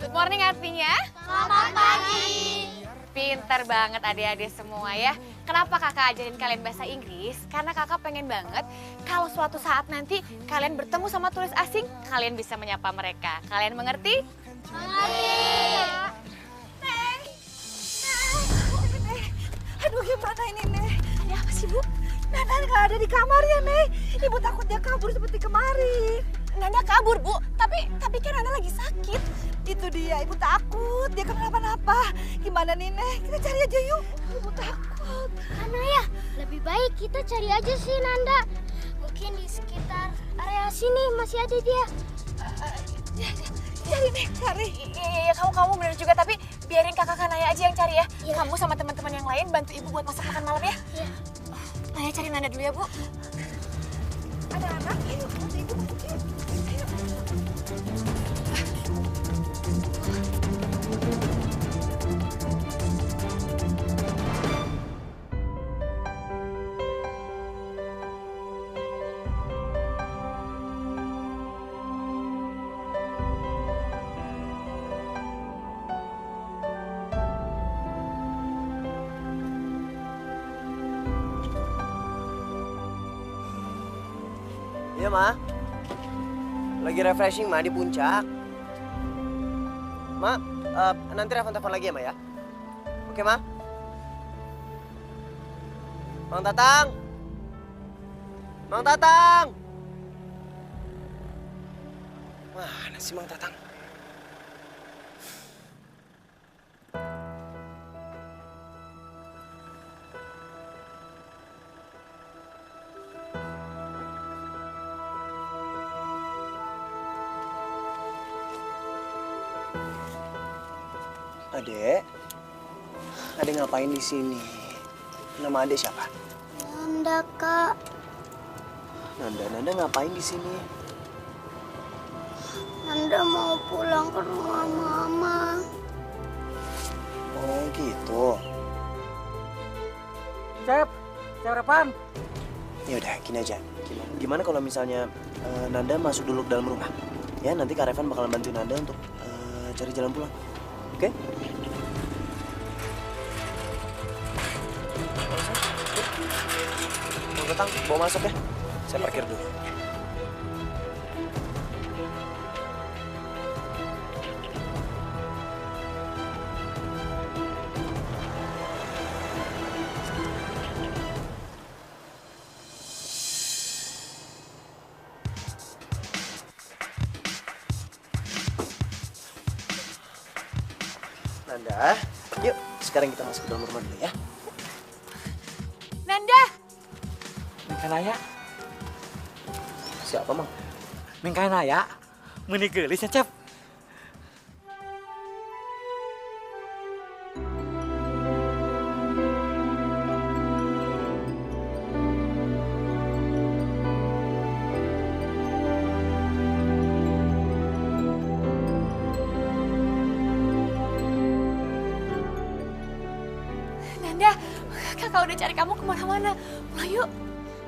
Good morning artinya? Selamat pagi. Pinter banget adik-adik semua ya. Kenapa kakak ajarin kalian bahasa Inggris? Karena kakak pengen banget kalau suatu saat nanti kalian bertemu sama turis asing, kalian bisa menyapa mereka. Kalian mengerti? Aduh gimana ini Nek? Ya apa sih Bu? Nanda nggak ada di kamarnya Nek. Ibu takut dia kabur seperti kemarin. Nanda kabur Bu, tapi kan Nanda lagi sakit. Itu dia, ibu takut dia kenapa-napa. Gimana nih Nek? Kita cari aja yuk. Ibu takut. Nanda ya, lebih baik kita cari aja sih Nanda. Mungkin di sekitar area sini masih ada dia. Cari Nek, cari. Iya, kamu bener juga, tapi biarin kakak Naya aja yang cari ya. Iya. Kamu sama teman-teman yang lain bantu ibu buat masak makan malam ya. Iya. Naya cari Nanda dulu ya Bu. Ada anak, ayo bantu ibu masuk yuk. Ayo. Iya, Ma. Lagi refreshing, Ma, di puncak. Ma, nanti telepon lagi ya, Ma, ya? Oke, Ma? Mang Tatang! Mang Tatang! Mana sih Mang Tatang? Adek ngapain di sini? Nama adek siapa? Nanda Kak. Nanda ngapain di sini? Nanda mau pulang ke rumah Mama. Oh gitu. Cep apaan? Ya udah, gini aja. Gimana kalau misalnya Nanda masuk dulu ke dalam rumah? Ya, nanti Kak Revan bakalan bantuin Nanda untuk cari jalan pulang. Oke? Mang Tatang, bawa masuk ya. Saya parkir dulu. Nanda, yuk sekarang kita masuk ke dalam rumah dulu ya. Nanda! Naya, Siapa, Mang? Naya, meni geulis ya, Cep. Nanda, kakak udah cari kamu kemana-mana. Pulang yuk.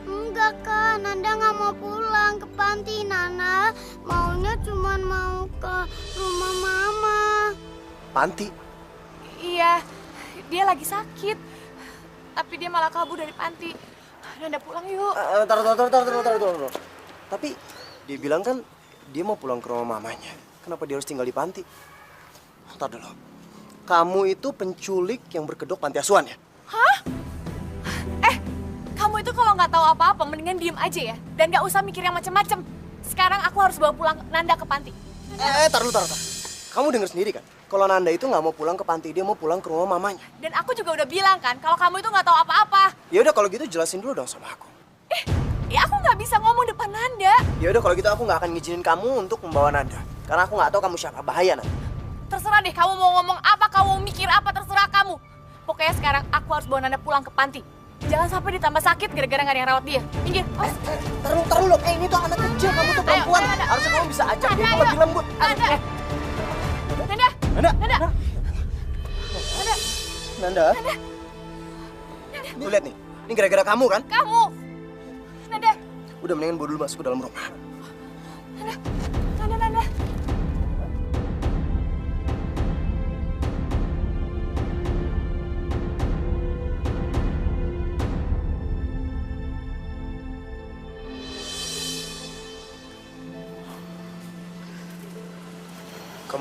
Enggak Kak, Nanda nggak mau pulang ke panti. Nanda maunya cuma mau ke rumah Mama. Panti? Iya, dia lagi sakit. Tapi dia malah kabur dari panti. Nanda pulang yuk. Taruh. Tapi dia bilang kan dia mau pulang ke rumah mamanya. Kenapa dia harus tinggal di panti? Ntar dulu. Kamu itu penculik yang berkedok panti asuhan ya? Hah? Kamu itu kalau nggak tahu apa-apa, mendingan diem aja ya. Dan nggak usah mikir yang macem-macem. Sekarang aku harus bawa pulang Nanda ke panti. Taruh. Kamu dengar sendiri kan? Kalau Nanda itu nggak mau pulang ke panti, dia mau pulang ke rumah mamanya. Dan aku juga udah bilang kan, kalau kamu itu nggak tahu apa-apa. Ya udah kalau gitu jelasin dulu dong sama aku. Ya aku nggak bisa ngomong depan Nanda. Ya udah kalau gitu aku nggak akan ngizinin kamu untuk membawa Nanda. Karena aku nggak tahu kamu siapa, bahaya nanti. Terserah deh, kamu mau ngomong apa, kamu mau mikir apa, terserah kamu. Pokoknya sekarang aku harus bawa Nanda pulang ke panti. Jangan sampai ditambah sakit gara-gara nggak ada yang rawat dia. Minggir. Taruh loh. Ini tuh anak kecil, kamu tuh perempuan. Nanda. Harusnya kamu bisa ajak dia tuh lebih lembut. Nanda. Nanda. Tuh lihat nih, ini gara-gara kamu kan? Kamu. Nanda. Udah mendingan bawa dulu masuk ke dalam rumah. Nanda.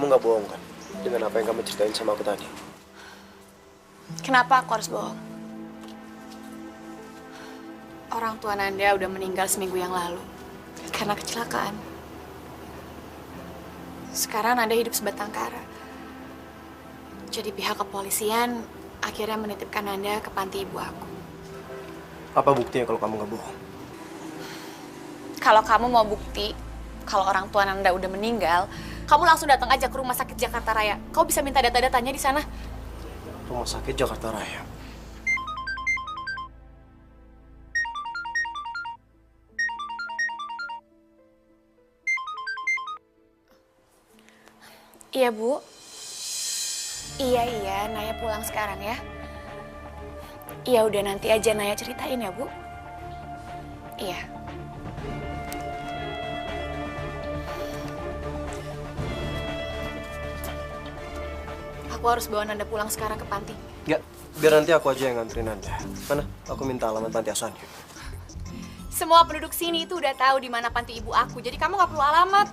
Kamu nggak bohong kan dengan apa yang kamu ceritain sama aku tadi? Kenapa aku harus bohong? Orang tua Nanda udah meninggal seminggu yang lalu karena kecelakaan. Sekarang Nanda hidup sebatang kara. Jadi pihak kepolisian akhirnya menitipkan Nanda ke panti ibu aku. Apa buktinya kalau kamu nggak bohong? Kalau kamu mau bukti kalau orang tua Nanda udah meninggal, kamu langsung datang aja ke Rumah Sakit Jakarta Raya. Kau bisa minta data-datanya di sana. Rumah Sakit Jakarta Raya. Iya, Bu. Iya, Naya pulang sekarang ya. Iya, udah nanti aja Naya ceritain ya, Bu. Iya. Aku harus bawa Nanda pulang sekarang ke panti. Nggak, biar nanti aku aja yang nganterin Anda. Mana? Aku minta alamat panti asuhannya. Semua penduduk sini itu udah tahu di mana panti ibu aku, jadi kamu nggak perlu alamat.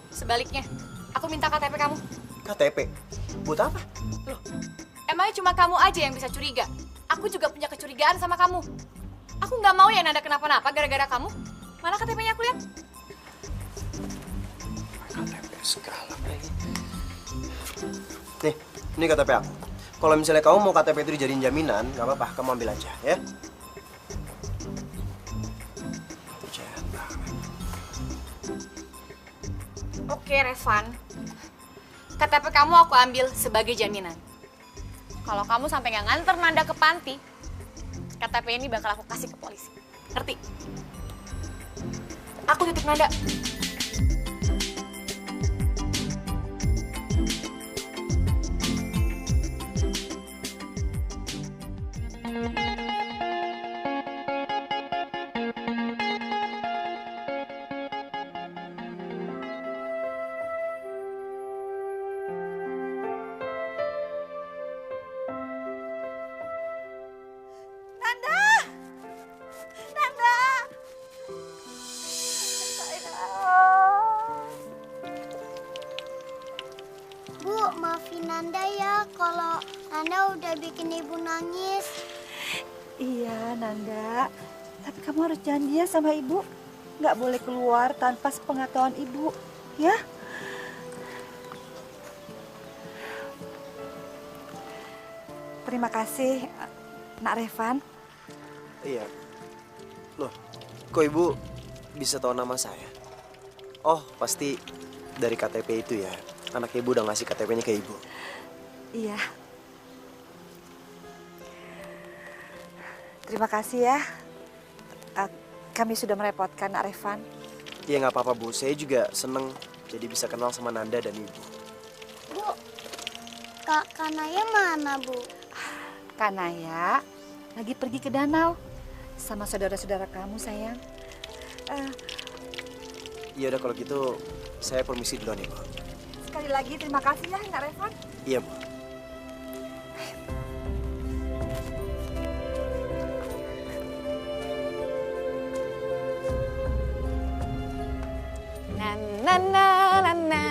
Sebaliknya, aku minta KTP kamu. KTP? Buat apa? Loh, emangnya cuma kamu aja yang bisa curiga? Aku juga punya kecurigaan sama kamu. Aku nggak mau ya Nanda kenapa-napa gara-gara kamu. Mana KTP-nya aku lihat? KTP segala lagi. Nih, ini KTP aku. Kalau misalnya kamu mau KTP itu dijadiin jaminan, nggak apa-apa, kamu ambil aja, ya. Jahat banget. Oke, Revan. KTP kamu aku ambil sebagai jaminan. Kalau kamu sampai nggak nganter Nanda ke panti, KTP ini bakal aku kasih ke polisi. Ngerti? Aku titip Nanda. Bu, maafin Nanda ya kalau Nanda udah bikin ibu nangis. Iya, Nanda. Tapi kamu harus janji ya sama ibu. Nggak boleh keluar tanpa sepengetahuan ibu, ya? Terima kasih, Nak Revan. Iya. Loh, kok ibu bisa tahu nama saya? Oh, pasti dari KTP itu ya. Anak ibu udah ngasih KTP-nya ke ibu. Iya. Terima kasih ya. Kami sudah merepotkan, Nak Revan. Iya nggak apa-apa Bu, saya juga seneng jadi bisa kenal sama Nanda dan ibu. Bu, Kak Naya mana, Bu? Kak Naya lagi pergi ke danau sama saudara-saudara kamu, sayang. Iya udah kalau gitu saya permisi duluan ya Bu. Sekali lagi terima kasih ya, Nak Revan. Iya Bu. Na na na na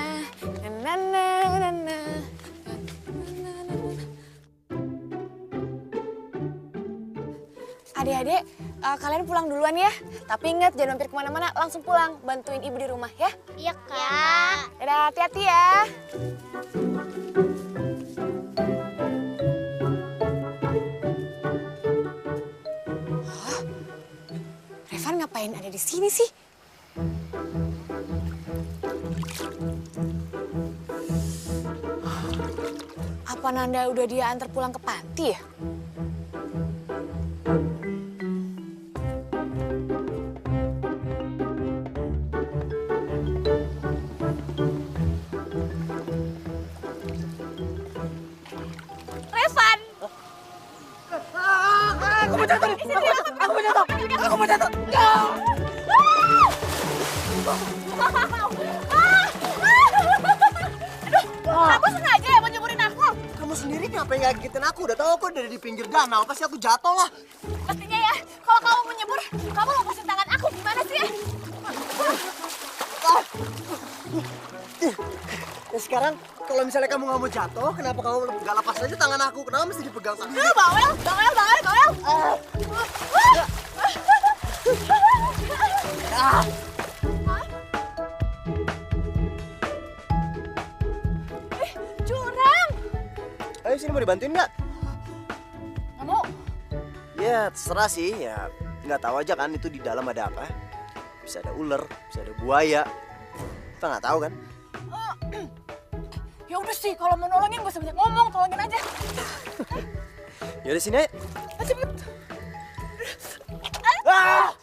na na na na. Adik-adik, kalian pulang duluan ya. Tapi ingat jangan mampir kemana-mana, langsung pulang. Bantuin ibu di rumah ya. Iya, Kak. Dadah, hati-hati ya. Hah? Revan ngapain ada di sini sih? Apa Nanda udah dia antar pulang ke panti ya? Revan! Aku mau jatuh! Aku mau jatuh! Aku mau jatuh! Kamu sengaja ya mau nyeburin aku? Kamu sendiri ngapain ngagetin aku? Udah tahu aku udah di pinggir danau, pasti aku jatuh lah. Pastinya ya, kalau kamu mau nyebur, kamu lepasin tangan aku. Gimana sih ya? sekarang kalau misalnya kamu nggak mau jatuh, kenapa kamu nggak lepas aja tangan aku? Kenapa mesti dipegang sendiri? Bawel. Jurang. Ayo sini, mau dibantuin nggak? Nggak mau. Ya terserah sih, ya nggak tahu aja kan itu di dalam ada apa. Bisa ada ular, bisa ada buaya. Kita nggak tahu kan? Ya udah sih, kalau mau nolongin gak usah banyak ngomong, tolongin aja. Yaudah sini aja. Cepet. Ah!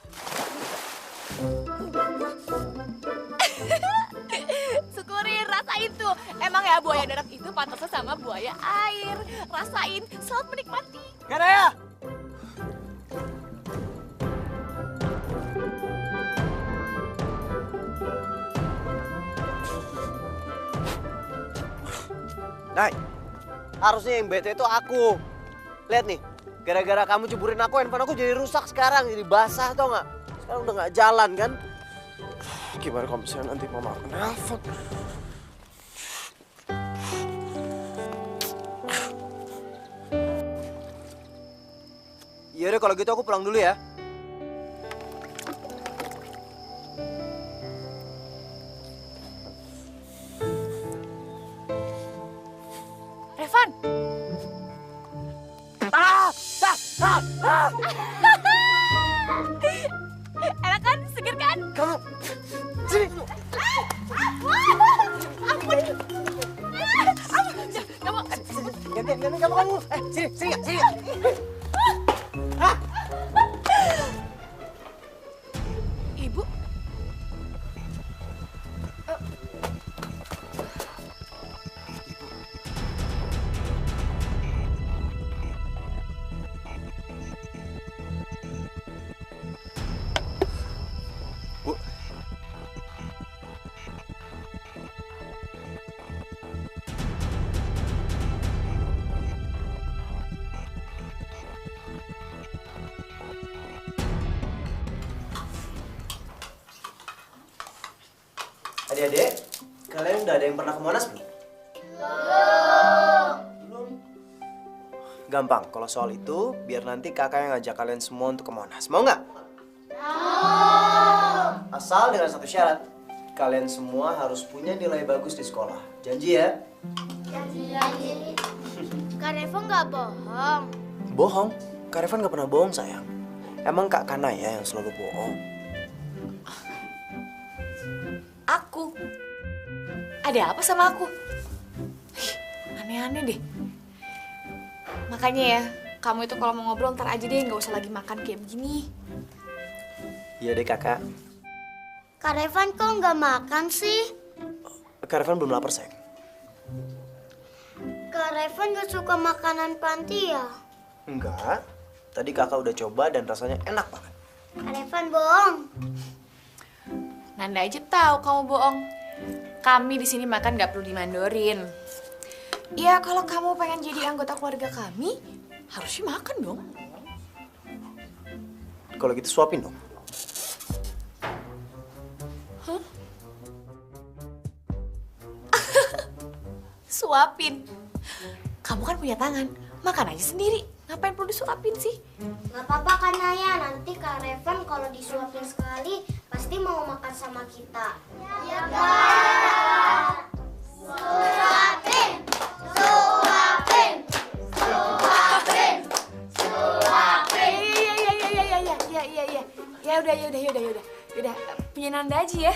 Syukurin, rasain tuh. Emang ya buaya darat itu pantasnya sama buaya air. Rasain, selamat menikmati. Gak ada ya? Nay, harusnya yang bete itu aku. Lihat nih, gara-gara kamu ceburin aku, handphone aku jadi rusak sekarang, jadi basah tau nggak? Sekarang udah nggak jalan kan? Gimana kalau misalnya nanti mama aku nelfon? Yaudah kalau gitu aku pulang dulu ya. Revan. Enak kan? Seger kan? Kamu, sini. Gantian kamu. Sini. Ibu? Bu. Adik-adik, kalian udah ada yang pernah ke Monas belum? Belum. Gampang, kalau soal itu biar nanti kakak yang ngajak kalian semua untuk ke Monas. Mau nggak? Mau. Asal dengan satu syarat, kalian semua harus punya nilai bagus di sekolah. Janji ya? Janji. Kak Revo nggak bohong. Bohong? Kak Revan nggak pernah bohong sayang. Emang Kak Kanaya yang selalu bohong? Aku? Ada apa sama aku? Aneh-aneh deh. Makanya ya, kamu itu kalau mau ngobrol ntar aja deh, nggak usah lagi makan kayak begini. Iya deh kakak. Kak Revan kok nggak makan sih? Kak Revan belum lapar sayang. Kak Revan nggak suka makanan panti ya? Enggak. Tadi kakak udah coba dan rasanya enak banget. Kak Revan bohong. Nanda aja tahu kamu bohong. Kami di sini makan nggak perlu dimandorin. Ya kalau kamu pengen jadi anggota keluarga kami, harusnya makan dong. Kalau gitu suapin dong. Suapin. Kamu kan punya tangan, makan aja sendiri. Ngapain perlu disuapin sih? Nggak apa-apa kan Naya, nanti Kak Revan kalau disuapin sekali pasti mau makan sama kita. Ya Kak. Suapin, suapin, suapin, suapin. Iya. Ya udah. Punya Nanda aja ya.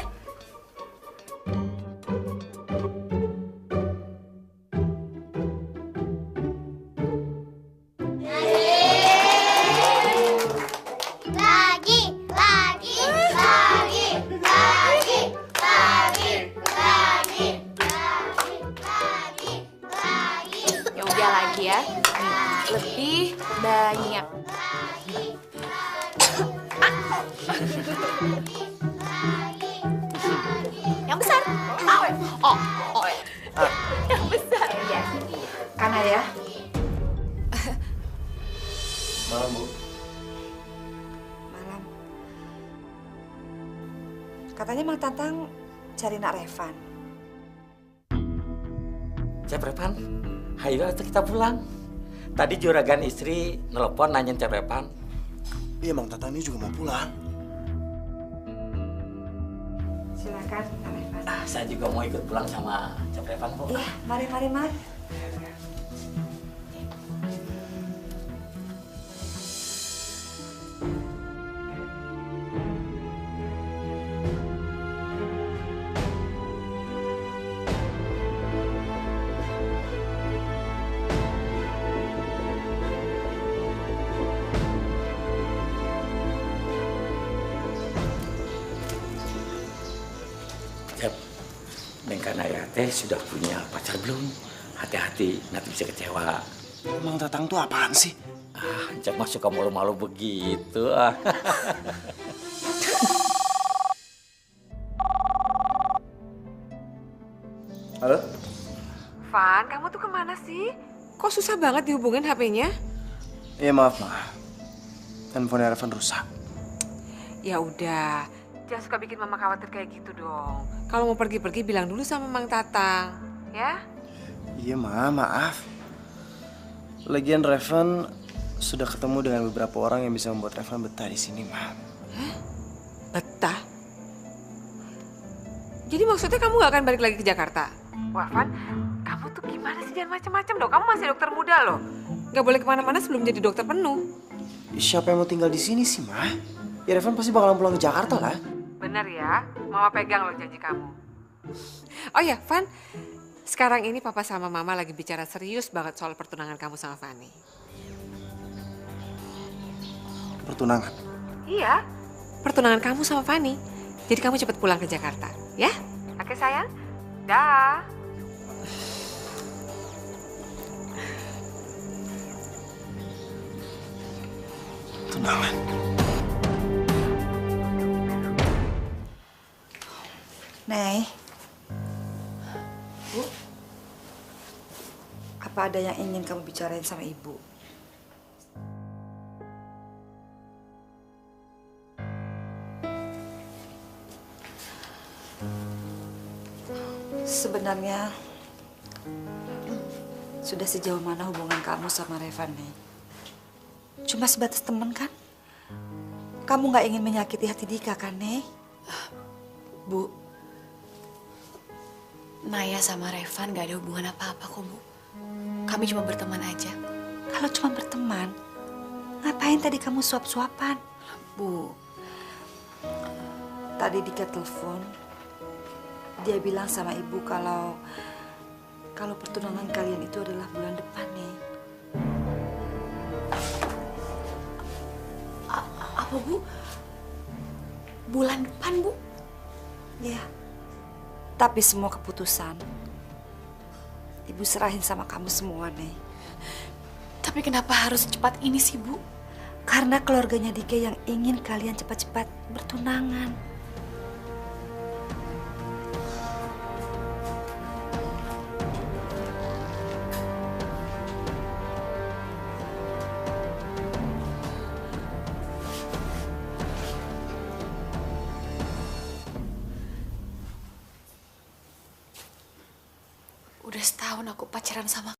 Ya udah lagi ya. Lebih banyak. Yang besar. Oh. Yang besar ya. Karena ya, Malam Bu. malam. Katanya Mang Tatang cari Nak Revan. Ceprepan, ayo kita pulang. Tadi juragan istri nelpon nanyain Ceprepan. Iya, Mang Tatang ini juga mau pulang. Silakan, Kak Revan. Saya juga mau ikut pulang sama Ceprepan, Bu. Iya, mari. Cep, Neng Kanaya teh sudah punya pacar belum? Hati-hati, nanti bisa kecewa. Mang Tatang tuh apaan sih? Cep mah suka malu-malu begitu. Ah. Halo? Van, kamu tuh kemana sih? Kok susah banget dihubungin HP-nya? Iya, maaf, Ma. Handphone Revan rusak. Ya udah, jangan suka bikin mama khawatir kayak gitu dong. Kalau mau pergi-pergi bilang dulu sama Mang Tatang, ya? Iya, Ma, maaf. Lagian Revan sudah ketemu dengan beberapa orang yang bisa membuat Revan betah di sini, Ma. Betah? Jadi maksudnya kamu gak akan balik lagi ke Jakarta? Wah, Van, kamu tuh gimana sih? Jangan macam-macam dong. Kamu masih dokter muda loh. Gak boleh kemana-mana sebelum jadi dokter penuh. Siapa yang mau tinggal di sini sih, Ma? Ya Revan pasti bakalan pulang ke Jakarta lah. Bener ya, Mama pegang loh janji kamu. Oh ya, Van, sekarang ini Papa sama Mama lagi bicara serius banget soal pertunangan kamu sama Fanny. Pertunangan. Iya, pertunangan kamu sama Fanny. Jadi kamu cepat pulang ke Jakarta, ya? Oke sayang? Dah. Tunangan. Nei. Bu. Apa ada yang ingin kamu bicarain sama Ibu? Sebenarnya sudah sejauh mana hubungan kamu sama Revan, Nei? Cuma sebatas teman kan? Kamu nggak ingin menyakiti hati Dika kan, Nei? Bu, Naya sama Revan gak ada hubungan apa-apa kok, Bu. Kami cuma berteman aja. Kalau cuma berteman, ngapain tadi kamu suap-suapan? Bu, Tadi Dika telepon, dia bilang sama ibu kalau pertunangan kalian itu adalah bulan depan, nih. apa Bu? Bulan depan, Bu? Ya, tapi semua keputusan ibu serahin sama kamu semua, nih. Tapi kenapa harus secepat ini sih, Bu? Karena keluarganya Dika yang ingin kalian cepat-cepat bertunangan. Udah setahun aku pacaran sama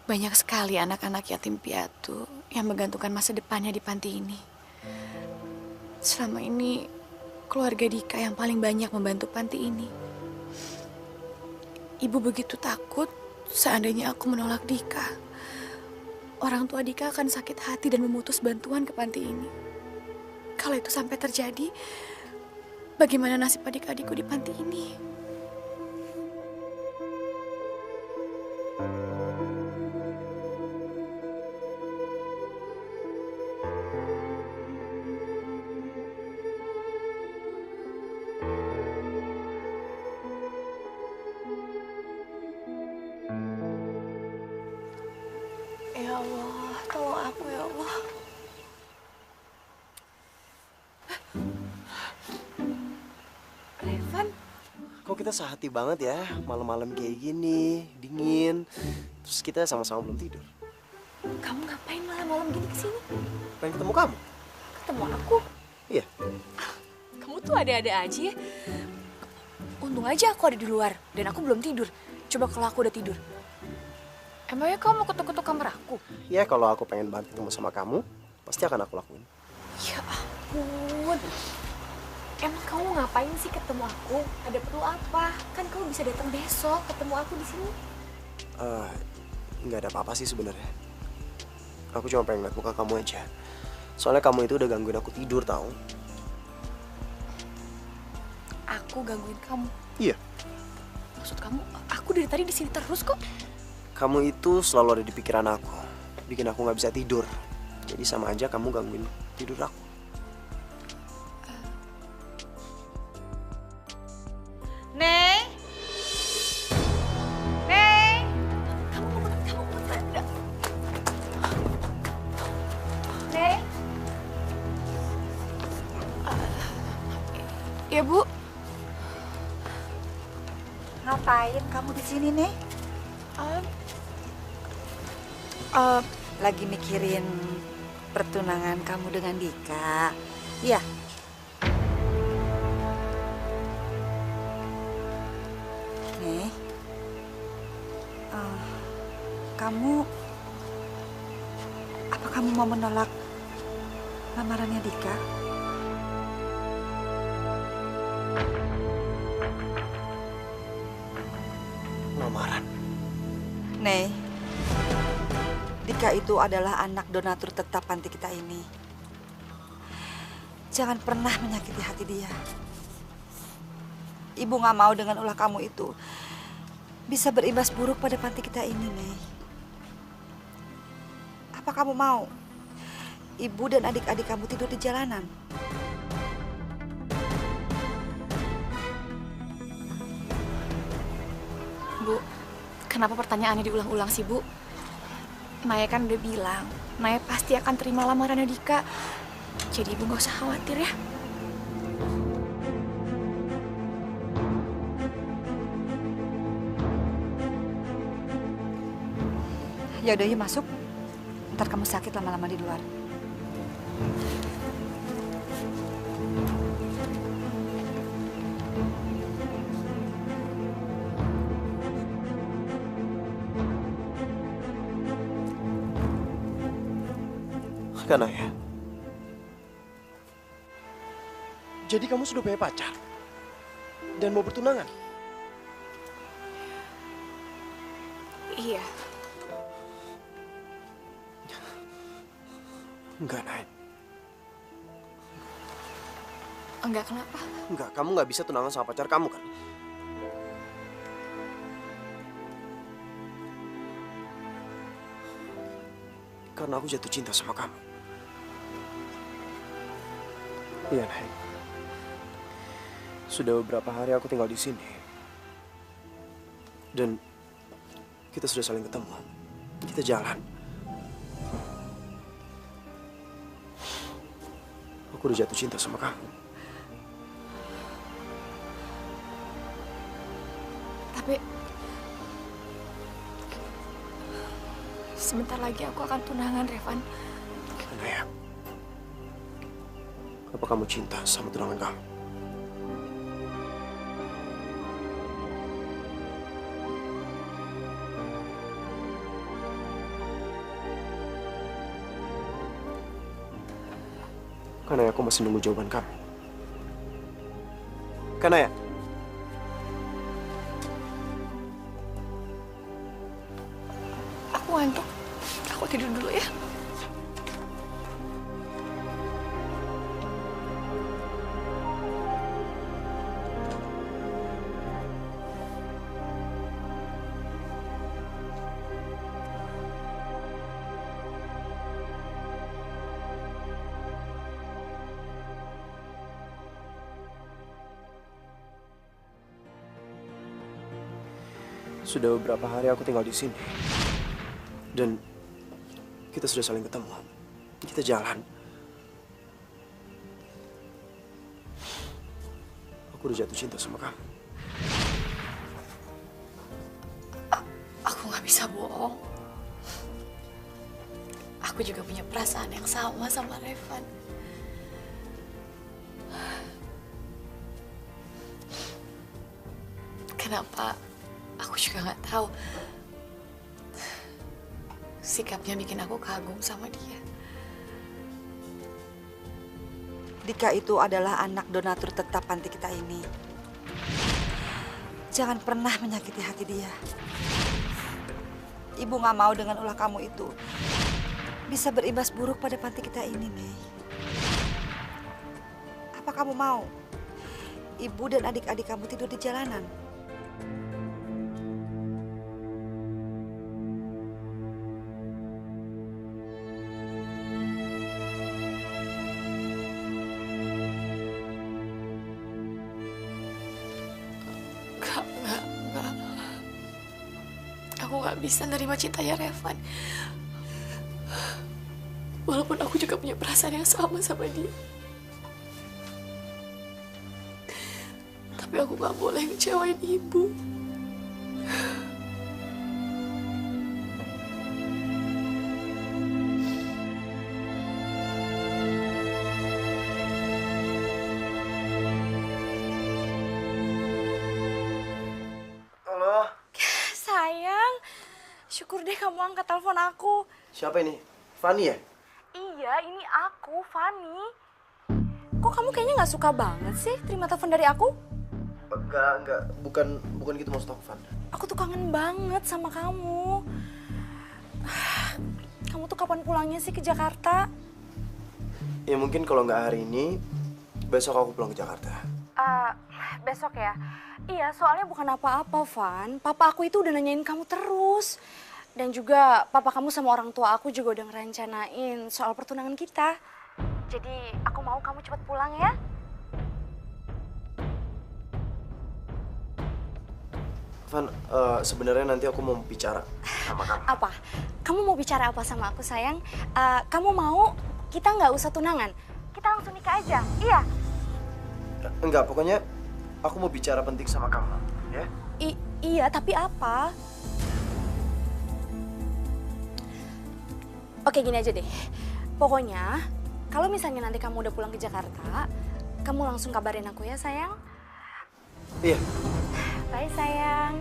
Banyak sekali anak-anak yatim piatu yang menggantungkan masa depannya di panti ini. Selama ini, keluarga Dika yang paling banyak membantu panti ini. Ibu begitu takut seandainya aku menolak Dika. Orang tua Dika akan sakit hati dan memutus bantuan ke panti ini. Kalau itu sampai terjadi, bagaimana nasib adik-adikku di panti ini? Ya Allah, tolong aku ya Allah. Revan, Kok kita sehati banget ya, malam-malam kayak gini, dingin. Terus kita sama-sama belum tidur. kamu ngapain malam-malam gini kesini? Pengen ketemu kamu. Ketemu aku? Iya. Kamu tuh ada-ada aja ya. Untung aja aku ada di luar dan aku belum tidur. Coba kalau aku udah tidur. Emangnya kamu mau ketuk-ketuk kamar aku? Ya kalau aku pengen banget ketemu sama kamu, pasti akan aku lakuin. Ya ampun. Emang kamu ngapain sih ketemu aku? Ada perlu apa? Kan kamu bisa datang besok ketemu aku di sini. Nggak ada apa-apa sih sebenarnya. Aku cuma pengen lihat muka kamu aja. Soalnya kamu itu udah gangguin aku tidur, tahu? Aku gangguin kamu. Iya. Maksud kamu, aku dari tadi di sini terus kok. Kamu itu selalu ada di pikiran aku. Bikin aku nggak bisa tidur. Jadi sama aja kamu gangguin tidur aku. Neng. Neng. Kamu ada. Neng. Ya, Bu. Ngapain kamu di sini, nih? Lagi mikirin pertunangan kamu dengan Dika. Iya. Nih. Apa kamu mau menolak lamarannya Dika? Lamaran. Nih, Dika itu adalah anak donatur tetap panti kita ini. Jangan pernah menyakiti hati dia. Ibu gak mau dengan ulah kamu itu bisa berimbas buruk pada panti kita ini, Nih. Apa kamu mau ibu dan adik-adik kamu tidur di jalanan? Bu, kenapa pertanyaannya diulang-ulang sih, Bu? Naya kan udah bilang, Naya pasti akan terima lamarannya Dika. Jadi Ibu gak usah khawatir ya. Ya udah, yuk masuk. Ntar kamu sakit lama-lama di luar. Kan Naya? Jadi kamu sudah punya pacar? Dan mau bertunangan? Iya. Enggak, Naya. Enggak, kenapa? Enggak, kamu nggak bisa tunangan sama pacar kamu kan? Karena aku jatuh cinta sama kamu. Iya, Nay. Sudah beberapa hari aku tinggal di sini. Dan kita sudah saling ketemu. Kita jalan. Aku udah jatuh cinta sama kamu. Tapi sebentar lagi aku akan tunangan, Revan. Naya, apa kamu cinta sama tunangan kamu? Karena aku masih nunggu jawaban kamu. Karena ya, aku ngantuk. Aku tidur dulu ya. sudah beberapa hari aku tinggal di sini. Dan kita sudah saling ketemu. Kita jalan. Aku udah jatuh cinta sama kamu. Aku nggak bisa bohong. Aku juga punya perasaan yang sama sama Revan. Kenapa? Aku juga nggak tahu. Sikapnya bikin aku kagum sama dia. Dika itu adalah anak donatur tetap panti kita ini. Jangan pernah menyakiti hati dia. Ibu nggak mau dengan ulah kamu itu bisa berimbas buruk pada panti kita ini, Mei. Apa kamu mau ibu dan adik-adik kamu tidur di jalanan? Enggak. Aku nggak bisa nerima cintanya Revan. Walaupun aku juga punya perasaan yang sama dia. Tapi aku nggak boleh ngecewain ibu. Halo. Sayang, syukur deh kamu angkat telepon aku. Siapa ini? Fanny ya? Iya, ini aku, Fanny. Kok kamu kayaknya nggak suka banget sih terima telepon dari aku? Enggak. Bukan gitu maksud aku, Fan. Aku tuh kangen banget sama kamu. Kamu tuh kapan pulangnya sih ke Jakarta? Ya mungkin kalau nggak hari ini, besok aku pulang ke Jakarta. Besok ya? Iya, soalnya bukan apa-apa, Van. Papa aku itu udah nanyain kamu terus. Dan juga papa kamu sama orang tua aku juga udah ngerencanain soal pertunangan kita. Jadi aku mau kamu cepat pulang ya. Van, sebenarnya nanti aku mau bicara sama kamu. Apa? Kamu mau bicara apa sama aku, sayang? Kamu mau kita nggak usah tunangan? Kita langsung nikah aja, iya? Enggak, pokoknya aku mau bicara penting sama kamu, ya? Iya, tapi apa? Oke, gini aja deh. Pokoknya, kalau misalnya nanti kamu udah pulang ke Jakarta, kamu langsung kabarin aku ya, sayang. Iya. Bye, sayang.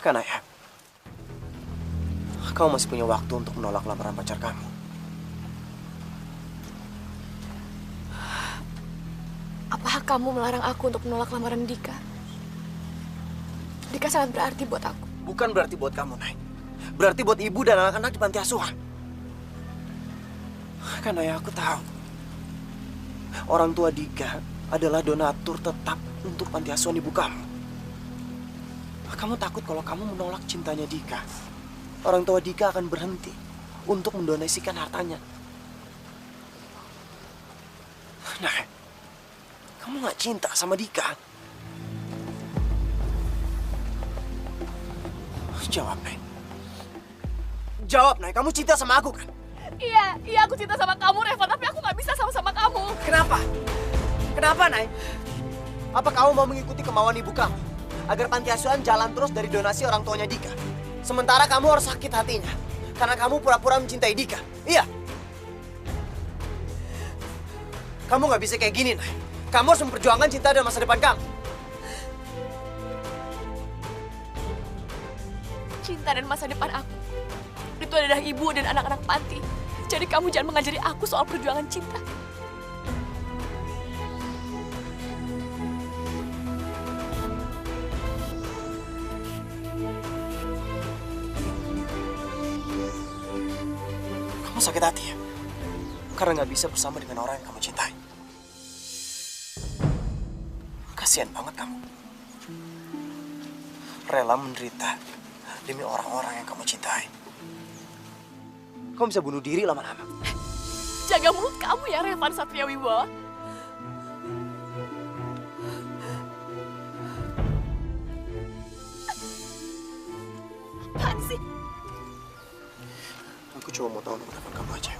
Kan ayah, kamu masih punya waktu untuk menolak lamaran pacar kamu. Apakah kamu melarang aku untuk menolak lamaran Dika? Dika sangat berarti buat aku. Bukan berarti buat kamu, Nay. Berarti buat ibu dan anak-anak di panti asuhan. Kan ayah, aku tahu. Orang tua Dika adalah donatur tetap untuk panti asuhan ibu kamu. Kamu takut kalau kamu menolak cintanya Dika, orang tua Dika akan berhenti untuk mendonasikan hartanya. Nah, kamu nggak cinta sama Dika? Jawab, Nay. Jawab, Nay. Kamu cinta sama aku, kan? Iya aku cinta sama kamu, Revan, tapi aku nggak bisa sama kamu. Kenapa? Kenapa, Nay? Apa kamu mau mengikuti kemauan ibu kamu? Agar panti asuhan jalan terus dari donasi orang tuanya Dika. Sementara kamu harus sakit hatinya. Karena kamu pura-pura mencintai Dika. Iya? Kamu nggak bisa kayak gini, Nay. Kamu harus memperjuangkan cinta dan masa depan kamu. Cinta dan masa depan aku itu adalah ibu dan anak-anak panti. Jadi kamu jangan mengajari aku soal perjuangan cinta. Kamu sakit hati ya? Karena nggak bisa bersama dengan orang yang kamu cintai. Kasihan banget kamu. Rela menderita demi orang-orang yang kamu cintai. Kamu bisa bunuh diri lama-lama. Jaga mulut kamu ya, Revan Satria Wibawa. Apaan sih? Aku cuma mau tahu nomor telepon kamu aja.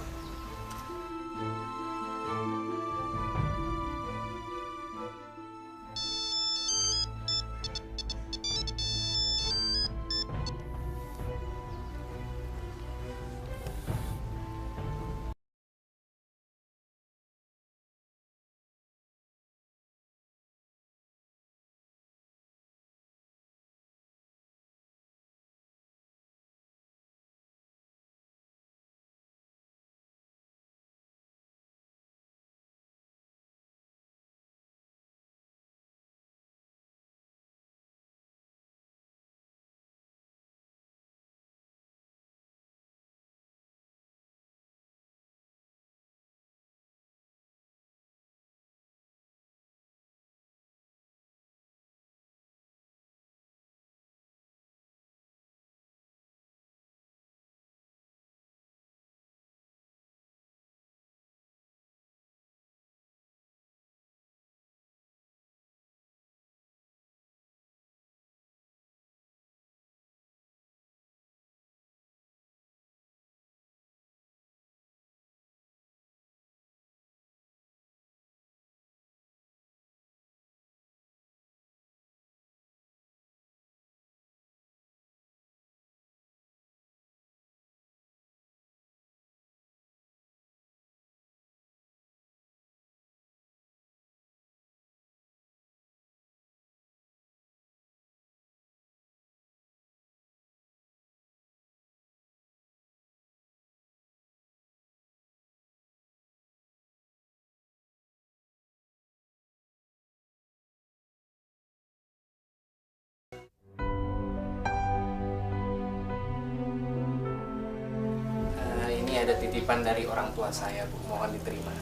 Ini ada titipan dari orang tua saya, Bu. Mohon diterima.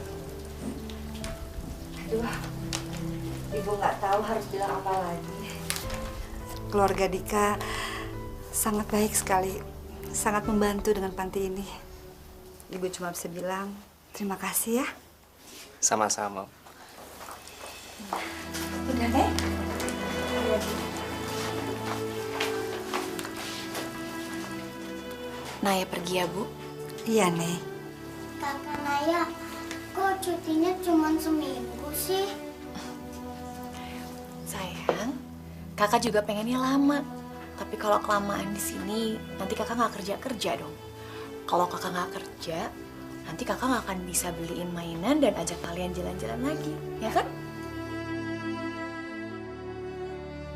Aduh, Ibu nggak tahu harus bilang apa lagi. Keluarga Dika sangat baik sekali, sangat membantu dengan panti ini. Ibu cuma bisa bilang terima kasih ya. Sama-sama. Udah, Nek? Naya pergi ya, Bu? Iya, Nek. Kakak Naya, kok cutinya cuma seminggu sih? Sayang, kakak juga pengennya lama. Tapi kalau kelamaan di sini, nanti kakak nggak kerja dong. Kalau kakak nggak kerja, nanti kakak nggak akan bisa beliin mainan dan ajak kalian jalan-jalan lagi, ya kan?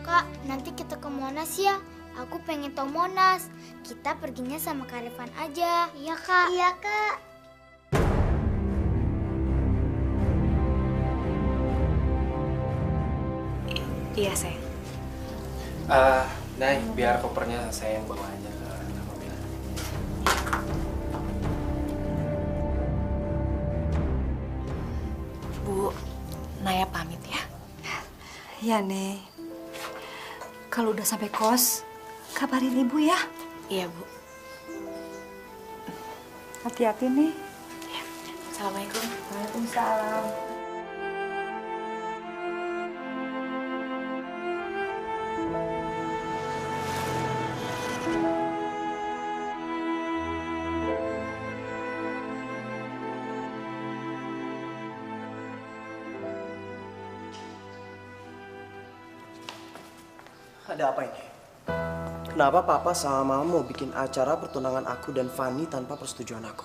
Kak, nanti kita ke Monas ya. Aku pengen tahu Monas. Kita perginya sama Kak Revan aja. Iya, Kak. Iya, Kak. Iya, sayang. Nay, biar kopernya saya yang bawa aja ke mobil. Bu, Naya pamit ya. Iya, Nek. Kalau udah sampai kos, kabarin Ibu ya. Iya, Bu. Hati-hati nih. Assalamualaikum. Waalaikumsalam. Ada apa ini? Kenapa Papa sama Mama mau bikin acara pertunangan aku dan Fanny tanpa persetujuan aku?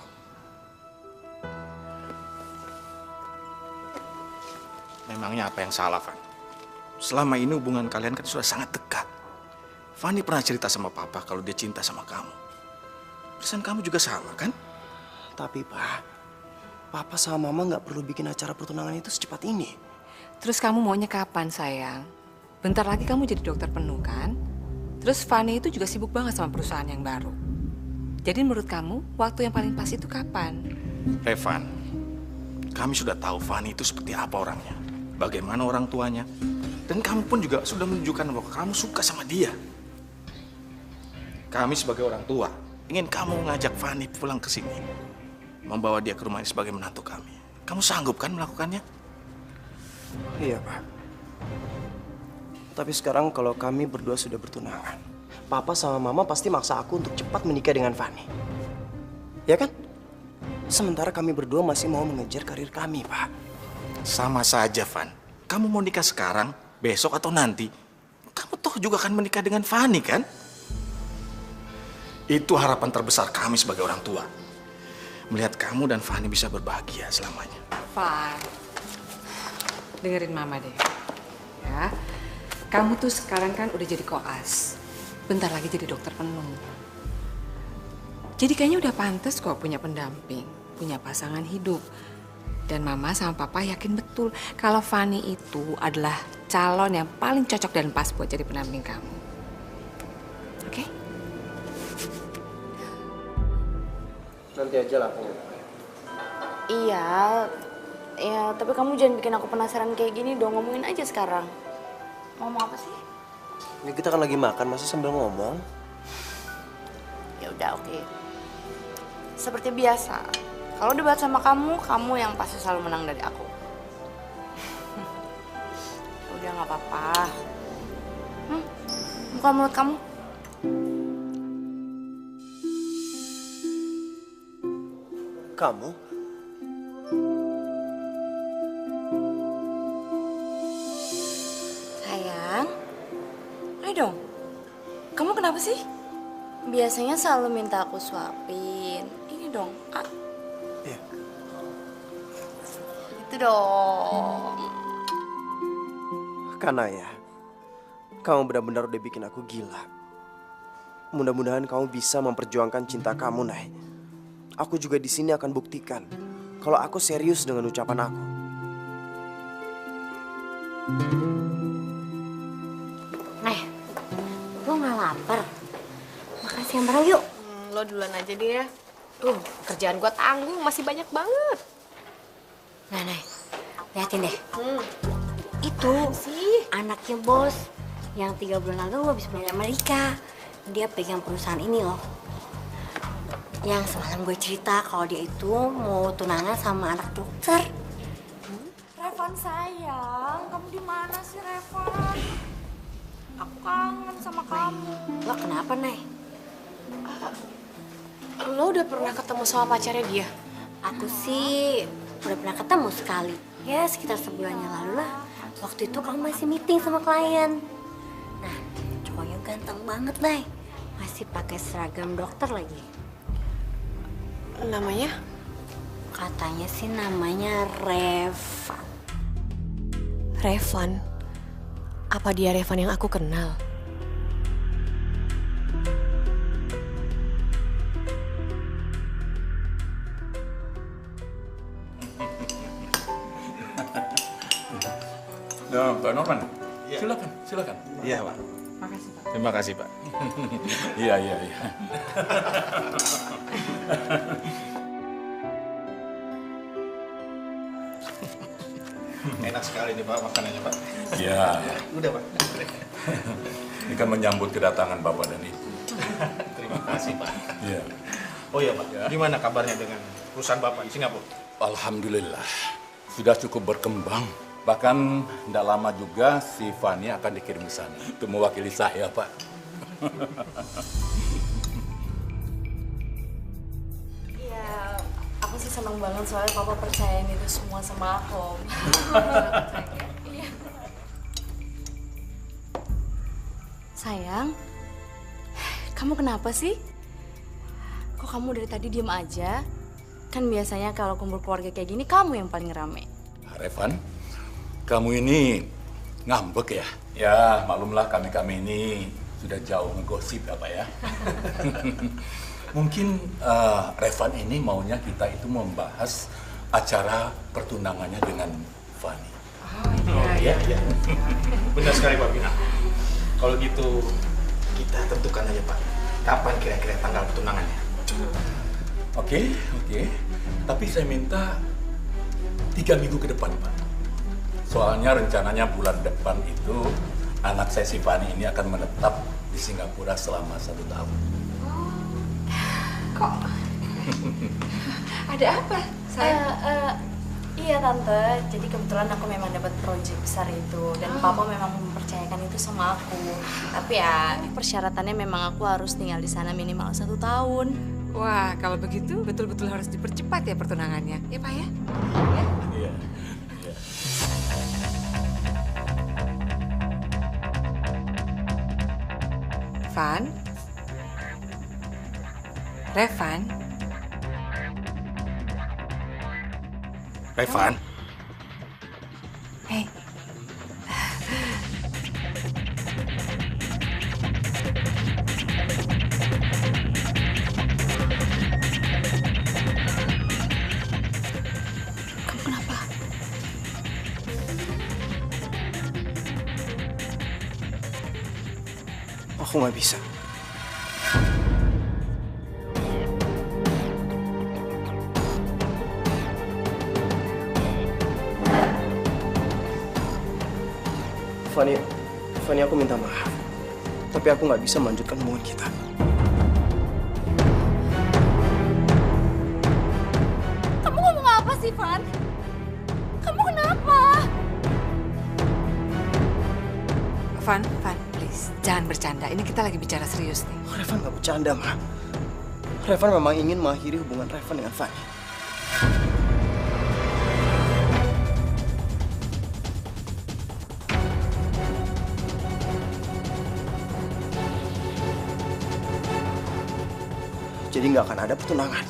Memangnya apa yang salah, Van? Selama ini hubungan kalian kan sudah sangat dekat. Fanny pernah cerita sama papa kalau dia cinta sama kamu. Perasaan kamu juga sama, kan? Tapi, Pak, Papa sama Mama nggak perlu bikin acara pertunangan itu secepat ini. Terus kamu maunya kapan, sayang? Bentar lagi kamu jadi dokter penuh, kan? Terus Fanny itu juga sibuk banget sama perusahaan yang baru. Jadi menurut kamu, waktu yang paling pas itu kapan? Revan, kami sudah tahu Fanny itu seperti apa orangnya. Bagaimana orang tuanya. Dan kamu pun juga sudah menunjukkan bahwa kamu suka sama dia. Kami sebagai orang tua, ingin kamu ngajak Fanny pulang ke sini. Membawa dia ke rumah ini sebagai menantu kami. Kamu sanggup kan melakukannya? Iya, Pak. Tapi sekarang kalau kami berdua sudah bertunangan, Papa sama Mama pasti maksa aku untuk cepat menikah dengan Fanny. Ya kan? Sementara kami berdua masih mau mengejar karir kami, Pak. Sama saja, Van. Kamu mau nikah sekarang, besok atau nanti, kamu toh juga akan menikah dengan Fanny, kan? Itu harapan terbesar kami sebagai orang tua. Melihat kamu dan Fanny bisa berbahagia selamanya. Van, dengerin Mama deh. Ya, kamu tuh sekarang kan udah jadi koas. Bentar lagi jadi dokter penuh. Jadi kayaknya udah pantas kok punya pendamping, punya pasangan hidup. Dan Mama sama Papa yakin betul kalau Fanny itu adalah calon yang paling cocok dan pas buat jadi pendamping kamu. Oke? Nanti aja lah, aku. Iya, ya tapi kamu jangan bikin aku penasaran kayak gini dong. Ngomongin aja sekarang. Ngomong apa sih? Ini kita kan lagi makan, masa sambil ngomong? Ya udah, oke. Seperti biasa. Kalau debat sama kamu, kamu yang pasti selalu menang dari aku. Udah nggak apa-apa. Buka mulut kamu. Kamu? Sayang, ayo dong. Kamu kenapa sih? Biasanya selalu minta aku suapin. Ini dong, Iya. Itu dong. Kanaya, kamu benar-benar udah bikin aku gila. Mudah-mudahan kamu bisa memperjuangkan cinta kamu, Nay. Aku juga di sini akan buktikan kalau aku serius dengan ucapan aku. Lo nggak lapar? Makan siang bareng yuk. Lo duluan aja deh ya. Kerjaan gua tanggung, masih banyak banget. Nah, liatin deh. Itu anaknya bos yang 3 bulan lalu habis pulang dari Amerika. Dia pegang perusahaan ini loh. Yang semalam gue cerita kalau dia itu mau tunangan sama anak dokter. Revan sayang, kamu di mana sih Revan? Aku kangen sama kamu. Lo kenapa, Nay? Lo udah pernah ketemu sama pacarnya dia? Aku sih udah pernah ketemu sekali. Ya sekitar sebulan yang lalu lah. Waktu itu kamu masih meeting sama klien. Nah, cowoknya ganteng banget, Nay. Masih pakai seragam dokter lagi. Namanya? Katanya sih namanya Revan. Revan? Apa dia Revan yang aku kenal? Nah, Pak Norman, silakan. Iya, Pak. Makasih, Pak. Terima kasih, Pak. Iya. Enak sekali nih, Pak, makanannya, Pak. Iya. Udah, Pak. Ini kan menyambut kedatangan Bapak dan Ibu. Terima kasih, Pak. Iya. Oh iya, Pak. Gimana kabarnya dengan perusahaan Bapak di Singapura? Alhamdulillah, sudah cukup berkembang. Bahkan tidak lama juga si Fanny akan dikirim ke sana untuk mewakili saya, Pak. Iya, aku sih senang banget soalnya papa percayain itu semua sama aku. Iya. Sayang, kamu kenapa sih? Kok kamu dari tadi diem aja? Kan biasanya kalau kumpul keluarga kayak gini kamu yang paling rame. Revan, Kamu ini ngambek ya? Ya, maklumlah kami ini sudah jauh ngegosip apa ya. Mungkin Revan ini maunya kita itu membahas acara pertunangannya dengan Fanny. Iya. Benar sekali Pak Bina. Kalau gitu kita tentukan aja Pak. Kapan kira-kira tanggal pertunangannya? Oke. Tapi saya minta 3 minggu ke depan, Pak. Soalnya rencananya bulan depan itu anak saya si Fanny ini akan menetap di Singapura selama 1 tahun. Kok? Ada apa? Iya Tante, jadi kebetulan aku memang dapat proyek besar itu dan Papa memang mempercayakan itu sama aku. Tapi ya persyaratannya memang aku harus tinggal di sana minimal 1 tahun. Wah, kalau begitu betul-betul harus dipercepat ya pertunangannya, ya Pak ya? Iya. Van? Revan? Revan? Hei. Kamu kenapa? Aku nggak bisa. Fanny, aku minta maaf. Tapi aku nggak bisa melanjutkan hubungan kita. Kamu ngomong apa sih, Van? Kamu kenapa? Van, please, jangan bercanda. Ini kita lagi bicara serius nih. Revan nggak bercanda, Ma. Revan memang ingin mengakhiri hubungan Revan dengan Fanny. Jadi nggak akan ada pertunangan,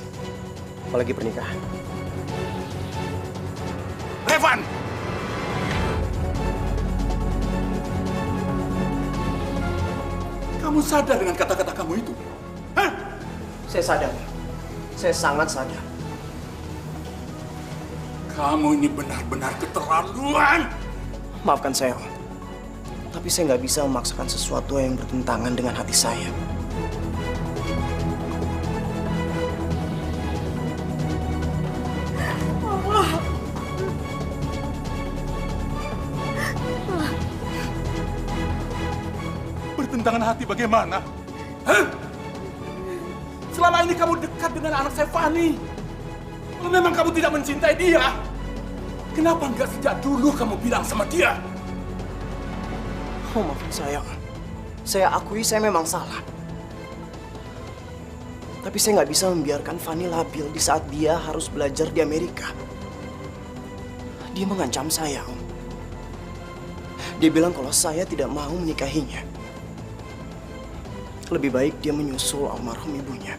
apalagi pernikahan. Revan! Kamu sadar dengan kata-kata kamu itu? Hah? Saya sadar. Saya sangat sadar. Kamu ini benar-benar keterlaluan. Maafkan saya, Om. Tapi saya nggak bisa memaksakan sesuatu yang bertentangan dengan hati saya. Bertentangan hati bagaimana? Hah? Selama ini kamu dekat dengan anak saya Fanny. Kalau memang kamu tidak mencintai dia, kenapa nggak sejak dulu kamu bilang sama dia? Oh, maafin saya. Saya akui saya memang salah. Tapi saya nggak bisa membiarkan Fanny labil di saat dia harus belajar di Amerika. Dia mengancam saya, Om. Dia bilang kalau saya tidak mau menikahinya. Lebih baik dia menyusul almarhum ibunya.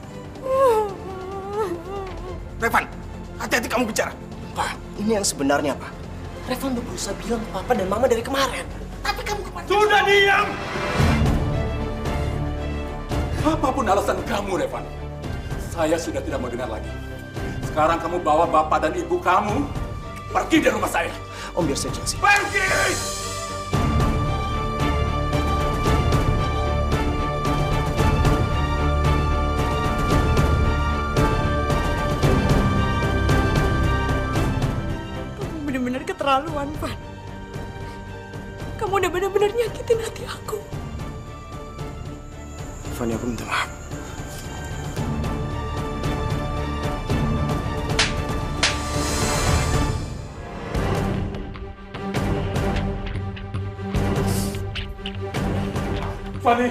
Revan, hati-hati kamu bicara. Pak, ini yang sebenarnya, Pak. Revan udah berusaha bilang ke Papa dan Mama dari kemarin. Tapi kamu kemana? Sudah diam! Apapun alasan kamu, Revan, saya sudah tidak mau dengar lagi. Sekarang kamu bawa bapak dan ibu kamu pergi dari rumah saya. Om, biar saya jelasin. Pergi! Bener-bener keterlaluan, Van. Kamu udah bener-bener nyakitin hati aku. Fanny, aku minta maaf. Fanny!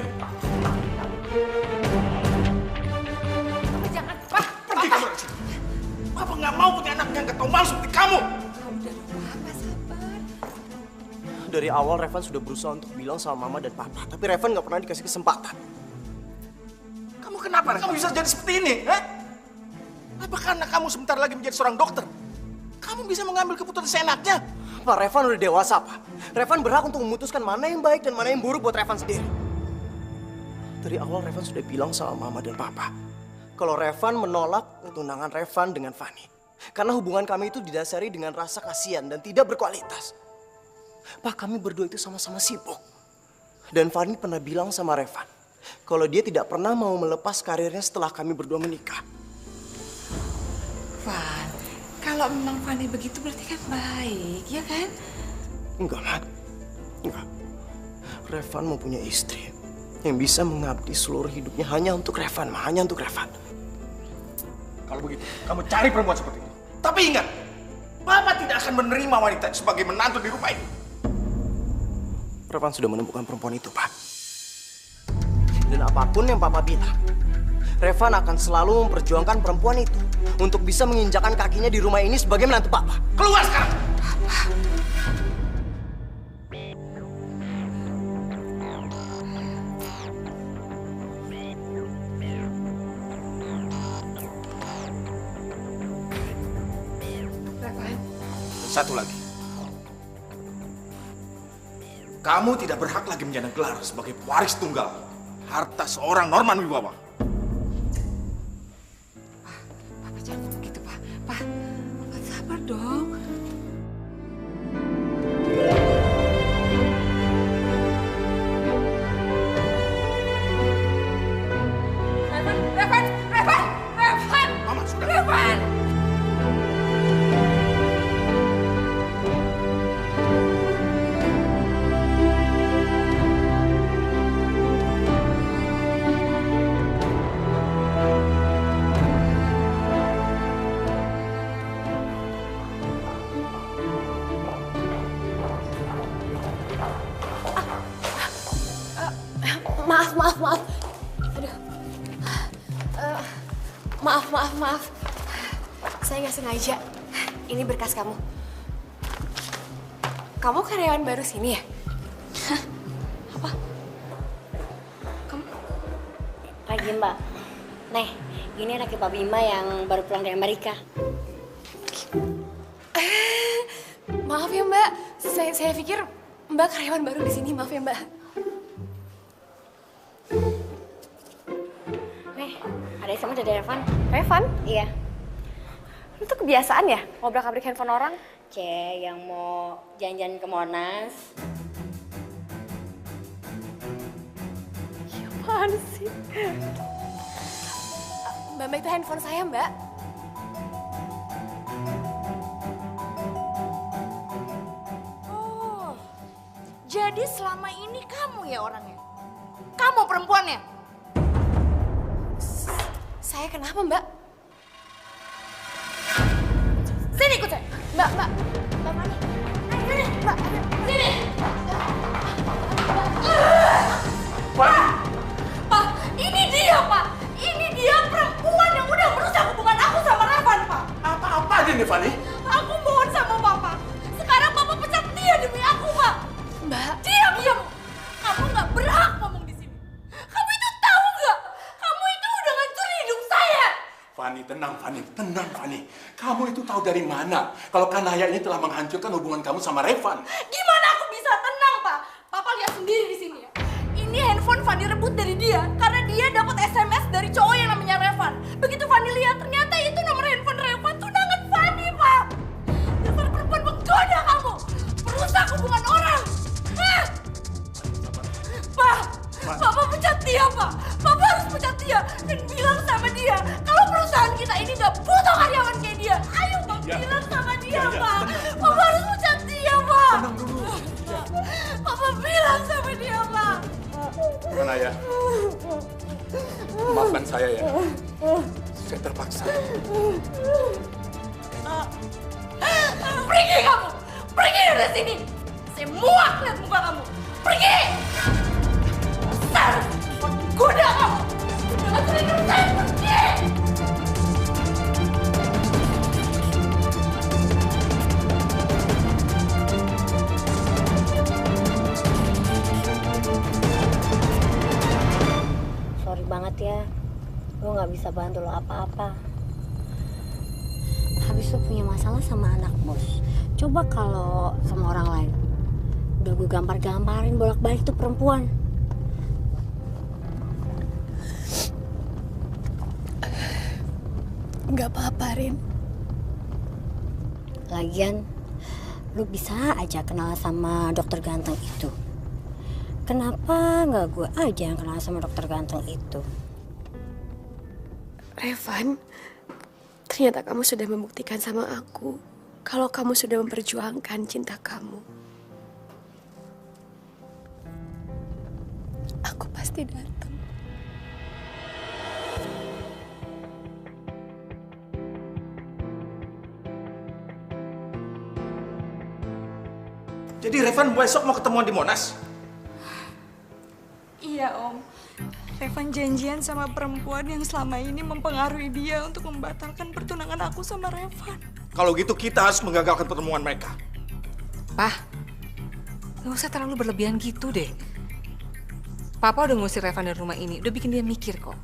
Jangan, Pak! Pergi kamu dari sini. Papa nggak mau punya anak yang nggak tahu malu seperti kamu. Dari awal Revan sudah berusaha untuk bilang sama Mama dan Papa, tapi Revan nggak pernah dikasih kesempatan. Kamu kenapa? Kamu bisa jadi seperti ini? Apa karena kamu sebentar lagi menjadi seorang dokter? Kamu bisa mengambil keputusan seenaknya? Pak, Revan udah dewasa, Pak. Revan berhak untuk memutuskan mana yang baik dan mana yang buruk buat Revan sendiri. Dari awal Revan sudah bilang sama Mama dan Papa kalau Revan menolak tunangan Revan dengan Fanny. Karena hubungan kami itu didasari dengan rasa kasihan dan tidak berkualitas. Pak, kami berdua itu sama-sama sibuk. Dan Fanny pernah bilang sama Revan kalau dia tidak pernah mau melepas karirnya setelah kami berdua menikah. Van, kalau memang Fanny begitu berarti kan baik, ya kan? Enggak, Mat. Enggak. Revan mau punya istri yang bisa mengabdi seluruh hidupnya hanya untuk Revan, Ma. Hanya untuk Revan. Kalau begitu, kamu cari perempuan seperti itu. Tapi ingat, Papa tidak akan menerima wanita sebagai menantu di rumah ini. Revan sudah menemukan perempuan itu, Pak. Dan apapun yang Papa bilang, Revan akan selalu memperjuangkan perempuan itu untuk bisa menginjakan kakinya di rumah ini sebagai menantu Papa. Keluar sekarang! Satu lagi. Kamu tidak berhak lagi menyandang gelar sebagai waris tunggal harta seorang Norman Wibawa. Papa jangan begitu, Pak. Pak, sabar dong. Revan! Mama, sudah. Revan! Maaf. Aduh. Maaf. Saya nggak sengaja. Ini berkas kamu. Kamu karyawan baru sini ya? Hah? Apa? Kamu? Pagi, Mbak. Nih, ini anaknya Pak Bima yang baru pulang dari Amerika. Maaf ya, Mbak. Saya pikir Mbak karyawan baru di sini. Maaf ya, Mbak. Nih, ada SMS dari Revan. Revan? Iya. Itu kebiasaan ya? Ngobrak-ngabrik handphone orang? Yang mau jalan-jalan ke Monas. Apaan sih? Mbak, itu handphone saya, Mbak. Oh, jadi selama ini kamu ya orangnya? Kamu perempuannya? Saya kenapa, Mbak? Sini ikut saya. Mbak mana? Sini, Mbak. Sini. Pak, ini dia, Pak. Ini dia perempuan yang udah merusak hubungan aku sama Revan, Pak. Apa dia nih, Fanny? Aku mohon sama Papa. Sekarang Papa pecat dia demi aku, Pak. Mbak. Diam. Kamu nggak berhak ngomong di sini. Kamu itu tahu nggak? Kamu itu udah ngancurin hidup saya. Fanny, tenang Fanny. Kamu itu tahu dari mana kalau Kanaya ini telah menghancurkan hubungan kamu sama Revan? Gimana aku bisa tenang, Pak? Papa lihat sendiri di sini ya. Ini handphone Fanny rebut dari dia karena dia dapat SMS dari cowok yang namanya Revan. Begitu Fanny lihat, ternyata itu nomor handphone Revan tunangan Fanny, Pak. Dasar perempuan menggoda kamu, merusak hubungan orang. Hah? Pak, Papa pecat dia, Pak. Papa harus pecat dia dan bilang sama dia kalau perusahaan kita ini nggak butuh karyawan kayak dia. Ayo, Pak, bilang sama dia, Pak. Papa harus pecat dia, Pak. Tenang dulu. Papa bilang sama dia, Pak. Kanaya, maafkan saya ya. Saya terpaksa. Pergi kamu! Pergi dari sini! Saya muak lihat muka kamu! Pergi! Besar! Goda kamu! Jangan sering hidup saya! Pergi! Sorry banget ya, gue nggak bisa bantu lo apa-apa. Habis lo punya masalah sama anak bos. Coba kalau sama orang lain. Udah gue gampar-gamparin bolak-balik tuh perempuan. Nggak apa-apa, Rin. Lagian, lu bisa aja kenal sama dokter ganteng itu. Kenapa nggak gue aja yang kenal sama dokter ganteng itu? Revan, ternyata kamu sudah membuktikan sama aku kalau kamu sudah memperjuangkan cinta kamu. Aku pasti datang. Jadi Revan besok mau ketemuan di Monas? Iya Om, Revan janjian sama perempuan yang selama ini mempengaruhi dia untuk membatalkan pertunangan aku sama Revan. Kalau gitu kita harus menggagalkan pertemuan mereka. Pah, nggak usah terlalu berlebihan gitu deh. Papa udah ngusir Revan dari rumah ini, udah bikin dia mikir kok.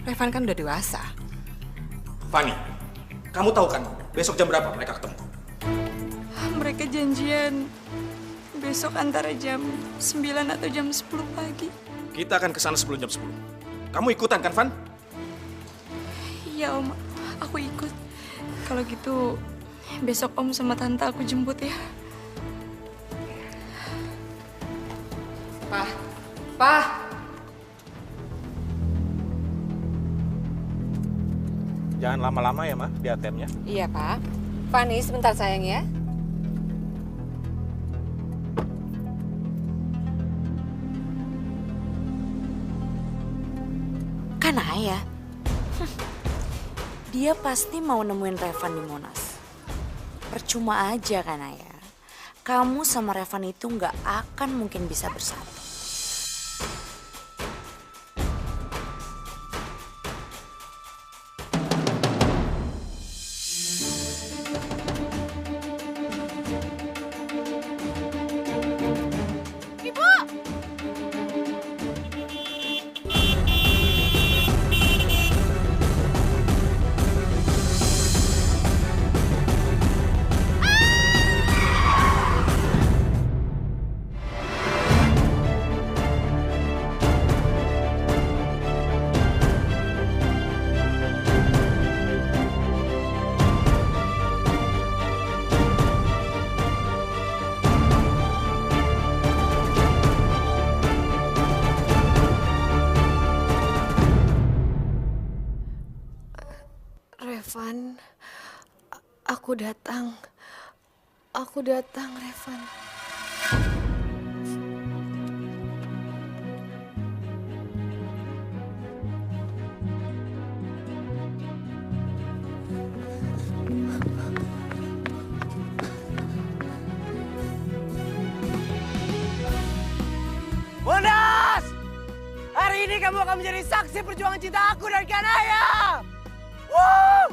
Revan kan udah dewasa. Fanny, kamu tahu kan besok jam berapa mereka ketemu? Mereka janjian besok antara jam 9 atau jam 10 pagi. Kita akan ke sana sebelum jam 10. Kamu ikutan kan, Van? Iya Om, aku ikut. Kalau gitu besok Om sama Tante aku jemput ya. Pah. Jangan lama-lama ya, Ma, di ATM-nya. Iya, Pak. Fanny, sebentar sayang ya. Kan Ayah, dia pasti mau nemuin Revan di Monas. Percuma aja kan Ayah. Kamu sama Revan itu nggak akan mungkin bisa bersatu. Revan, aku datang. Aku datang, Revan. Monas! Hari ini kamu akan menjadi saksi perjuangan cinta aku dan Kanaya! Woo!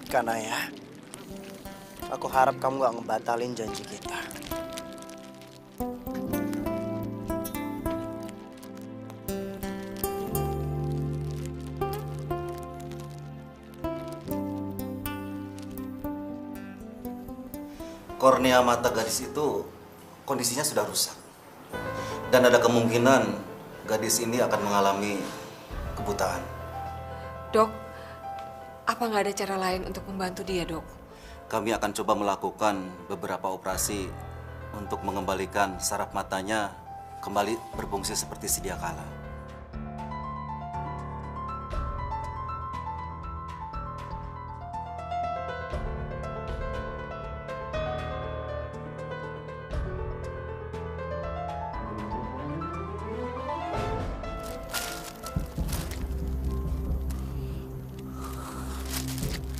Kanaya, aku harap kamu gak ngebatalin janji kita. Kornea mata gadis itu kondisinya sudah rusak. Dan ada kemungkinan gadis ini akan mengalami kebutaan. Dok, apa nggak ada cara lain untuk membantu dia, Dok? Kami akan coba melakukan beberapa operasi untuk mengembalikan saraf matanya kembali berfungsi seperti sedia kala.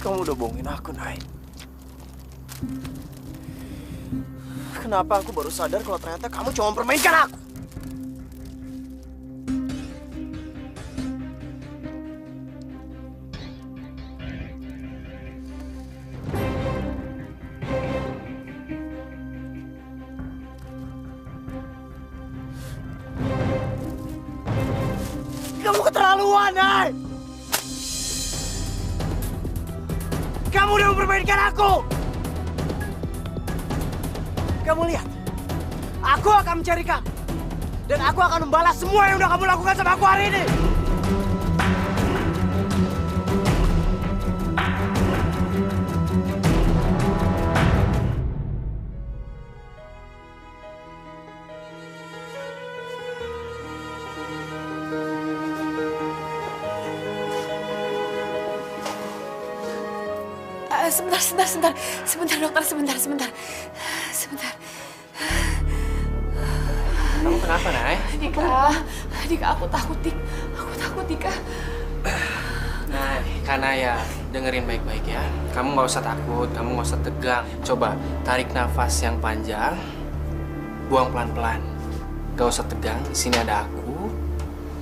Kamu udah bohongin aku, Nay. Kenapa aku baru sadar kalau ternyata kamu cuma mempermainkan aku? keterlaluan, Nay! Kamu udah mempermainkan aku! Kamu lihat, aku akan mencari kamu. Dan aku akan membalas semua yang udah kamu lakukan sama aku hari ini. Sebentar dokter, sebentar. Kamu kenapa, Nay? Dika, aku takut, Dika. Nah, Kanaya, dengerin baik-baik ya. Kamu nggak usah takut, kamu nggak usah tegang. Coba tarik nafas yang panjang, buang pelan-pelan. Gak usah tegang, di sini ada aku,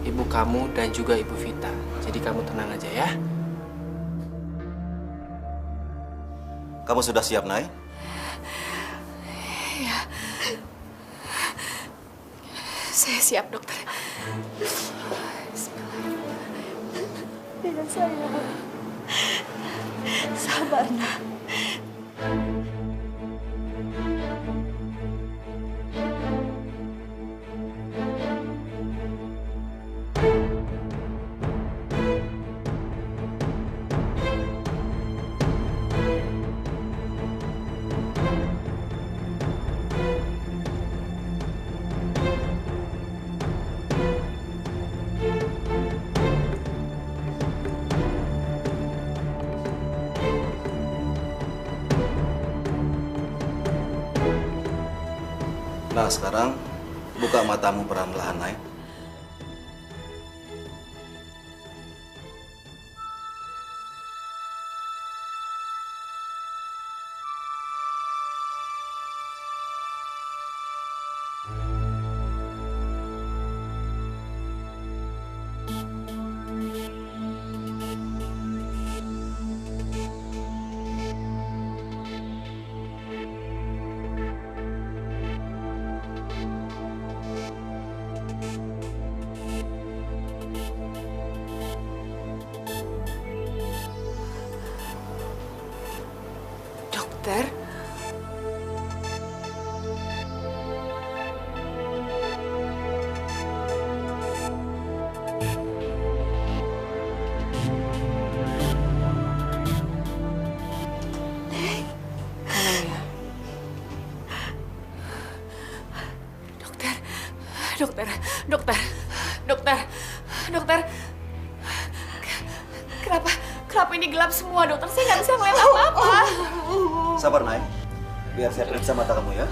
ibu kamu, dan juga ibu Vita. Jadi kamu tenang aja ya. Kamu sudah siap, Nay? Ya. Saya siap, dokter. Iya, sayang. Sabar, Nak. Nah, sekarang buka matamu perlahan-lahan, Nay. Dokter? Dokter. Kenapa ini gelap semua, dokter? Saya nggak bisa ngeliat apa-apa. Sabar, Nay. Biar saya periksa mata kamu ya.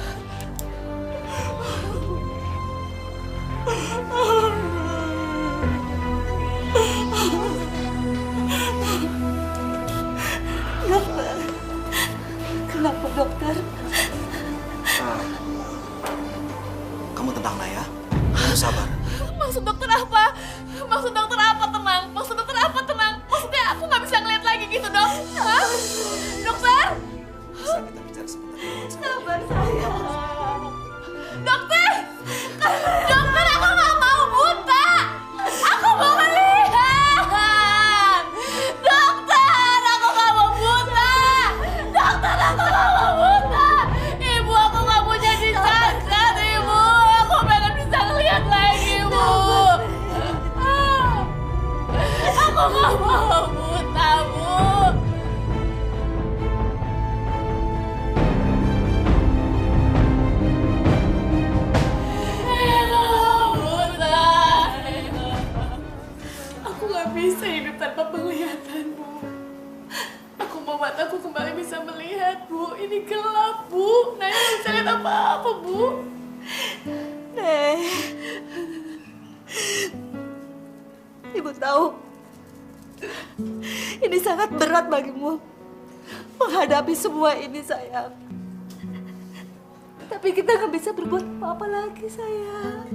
Dokter. Kenapa, dokter? Kamu tenang, Nay ya. Kamu sabar. Maksud dokter apa? Tenang? Maksud dokter apa tenang? Maksudnya aku nggak bisa ngeliat lagi gitu, dok? Hah? Dokter? Bisa kita bicara sebentar? Sabar, sayang. Dokter, aku nggak mau buta. Aku mau melihat. Dokter, aku nggak mau buta. Ibu, aku nggak mau jadi cacat, Ibu. Aku pengen bisa ngeliat lagi, Bu. Aku nggak mau buta, Bu. Aku nggak bisa hidup tanpa penglihatan, Bu. Aku mau mataku kembali bisa melihat, Bu. Ini gelap, Bu. Naya nggak bisa lihat apa-apa, Bu. Ibu tahu, ini sangat berat bagimu menghadapi semua ini, sayang. Tapi kita nggak bisa berbuat apa-apa lagi, sayang.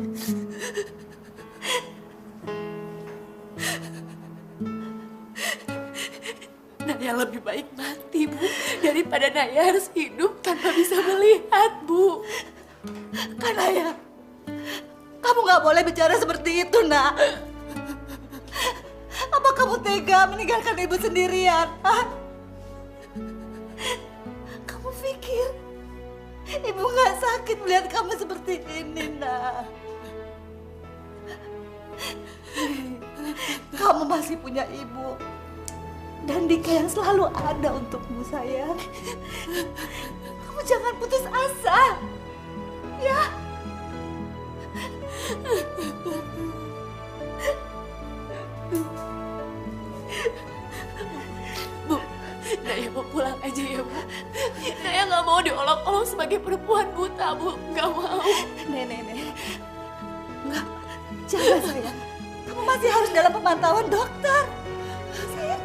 Naya lebih baik mati, Bu, daripada Naya harus hidup tanpa bisa melihat, Bu. Kanaya, kamu nggak boleh bicara seperti itu, Nak. kamu tega meninggalkan ibu sendirian? Hah? Kamu pikir ibu nggak sakit melihat kamu seperti ini, nak? Kamu masih punya ibu dan Dika yang selalu ada untukmu, sayang. Kamu jangan putus asa, ya. Bu, Naya mau pulang aja ya, Bu. Naya nggak mau diolok-olok sebagai perempuan buta, Bu. Nggak mau. Nenek. Enggak, jangan, sayang. Kamu masih harus dalam pemantauan dokter. Sayang.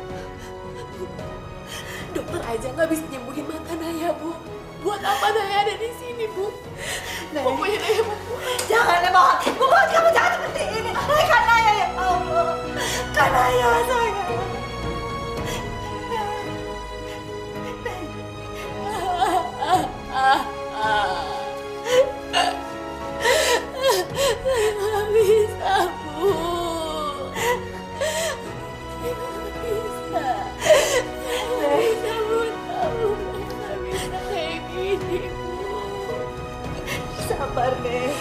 Dokter aja nggak bisa nyembuhin mata Naya, Bu. Buat apa Naya ada di sini, Bu? Pokoknya Naya mau pulang. Jangan, mohon. Mohon kamu jangan seperti ini. Kan Naya, ya Allah. Kan Naya, sayang. Nggak bisa, Bu. Nggak bisa. Nggak bisa, Bu. Nggak bisa kayak gini, Bu. Sabar, Nek.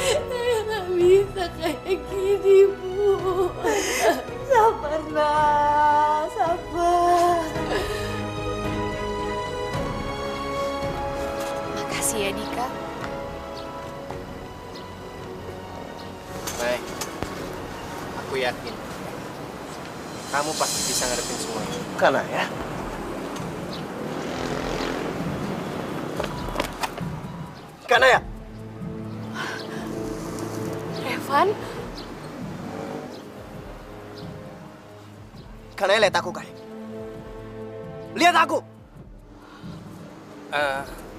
Saya nggak bisa kayak gini, Bu. Sabar, nak. Sabar. Makasih ya, Dika. Baik, aku yakin kamu pasti bisa ngadepin semua ini. Karena ya. Karena ya. Evan, Karena lihat aku, Kai. Lihat aku.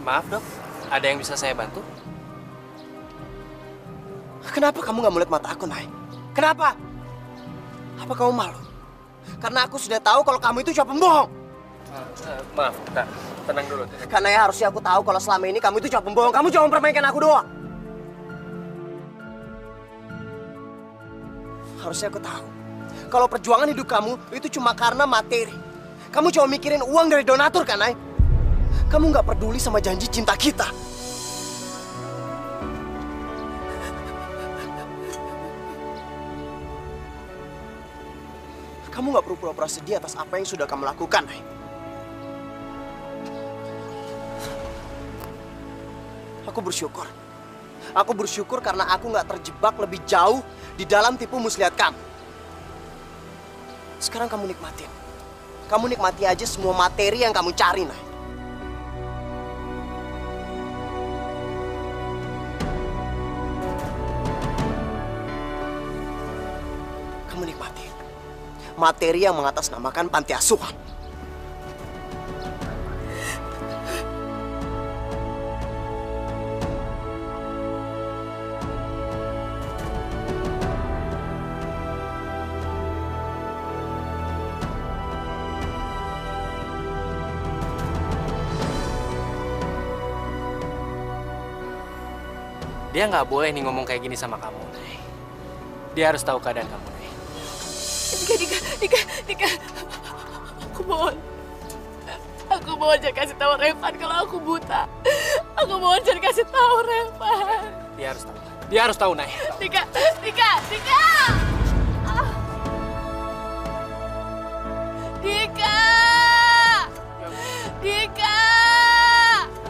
Maaf dok, ada yang bisa saya bantu? Kenapa kamu nggak melihat mata aku, Nay? Kenapa? Apa kamu malu? Karena aku sudah tahu kalau kamu itu cuma pembohong. Maaf, Kak. Tenang dulu. Karena ya harusnya aku tahu kalau selama ini kamu itu cuma pembohong. Kamu cuma mempermainkan aku doang. Harusnya aku tahu kalau perjuangan hidup kamu itu cuma karena materi. Kamu cuma mikirin uang dari donatur, kan, Nay? Kamu nggak peduli sama janji cinta kita. Kamu nggak perlu pura-pura sedih atas apa yang sudah kamu lakukan, Nay. Aku bersyukur. Aku bersyukur karena aku nggak terjebak lebih jauh di dalam tipu muslihat kamu. Sekarang kamu nikmatin. Kamu nikmati aja semua materi yang kamu cari, Nay. Kamu nikmati materi yang mengatasnamakan panti asuhan. Dia nggak boleh nih ngomong kayak gini sama kamu, Nay. Dia harus tahu keadaan kamu, Nay. Dika. Aku mohon. Aku mohon jangan kasih tahu Revan kalau aku buta. Aku mohon jangan kasih tahu Revan. Dia harus tahu. Dia harus tahu, Nay. Dika.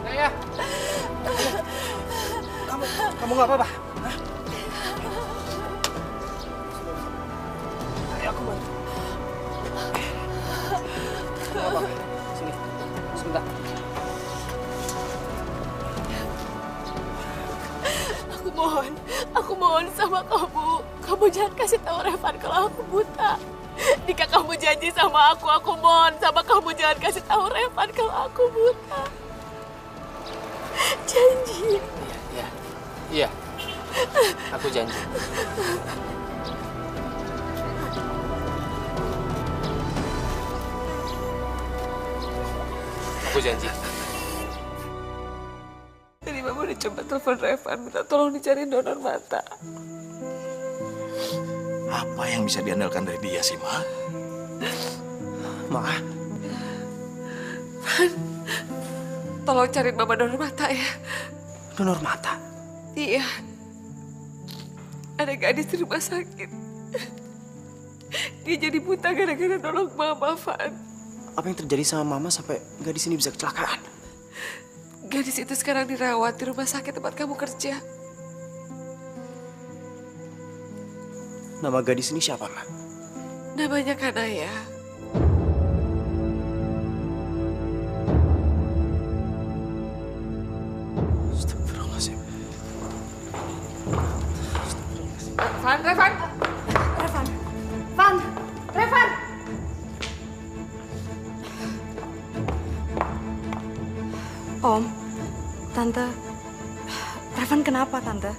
Naya. Kamu nggak apa-apa? Hah? Ayo aku bantu. Nggak apa-apa. Sini. Sebentar. Aku mohon sama kamu. Kamu jangan kasih tahu Revan kalau aku buta. Jika kamu janji sama aku mohon sama kamu jangan kasih tahu Revan kalau aku buta. Janji. Iya. Aku janji. Aku janji. Tadi Mama udah coba telepon Revan, minta tolong dicari donor mata. Apa yang bisa diandalkan dari dia sih, Ma? Ma, Van, tolong cariin Mama donor mata ya. donor mata? Iya. Ada gadis di rumah sakit. Dia jadi buta gara-gara nolong Mama, Van. Apa yang terjadi sama Mama sampai gadis ini bisa kecelakaan? Gadis itu sekarang dirawat di rumah sakit tempat kamu kerja. Nama gadis ini siapa, Ma? Namanya Kanaya. Astagfirullahaladzim. Van, Revan. Revan! Om, Tante, Revan kenapa, Tante?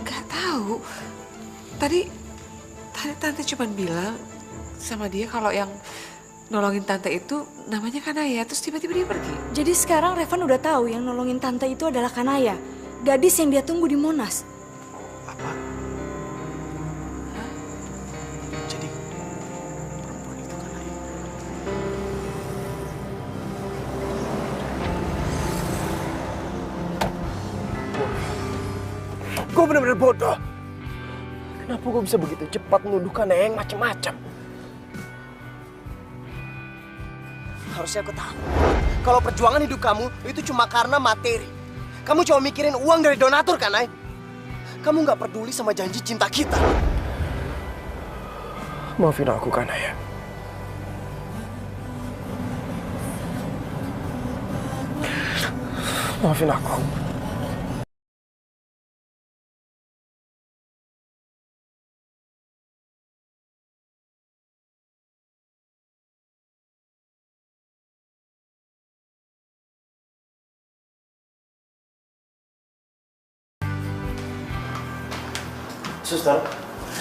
Gak tahu. Tadi Tante cuma bilang sama dia kalau yang nolongin Tante itu namanya Kanaya, terus tiba-tiba dia pergi. Jadi sekarang Revan udah tahu yang nolongin Tante itu adalah Kanaya, gadis yang dia tunggu di Monas. Jadi perempuan itu kan Kanaya. Gue bener-bener bodoh. Kenapa gue bisa begitu cepat menuduhkan yang macam-macam? Harusnya aku tahu. Kalau perjuangan hidup kamu itu cuma karena materi. Kamu cuma mikirin uang dari donatur kan, Nay? Kamu nggak peduli sama janji cinta kita. Maafin aku, Kanaya. Maafin aku.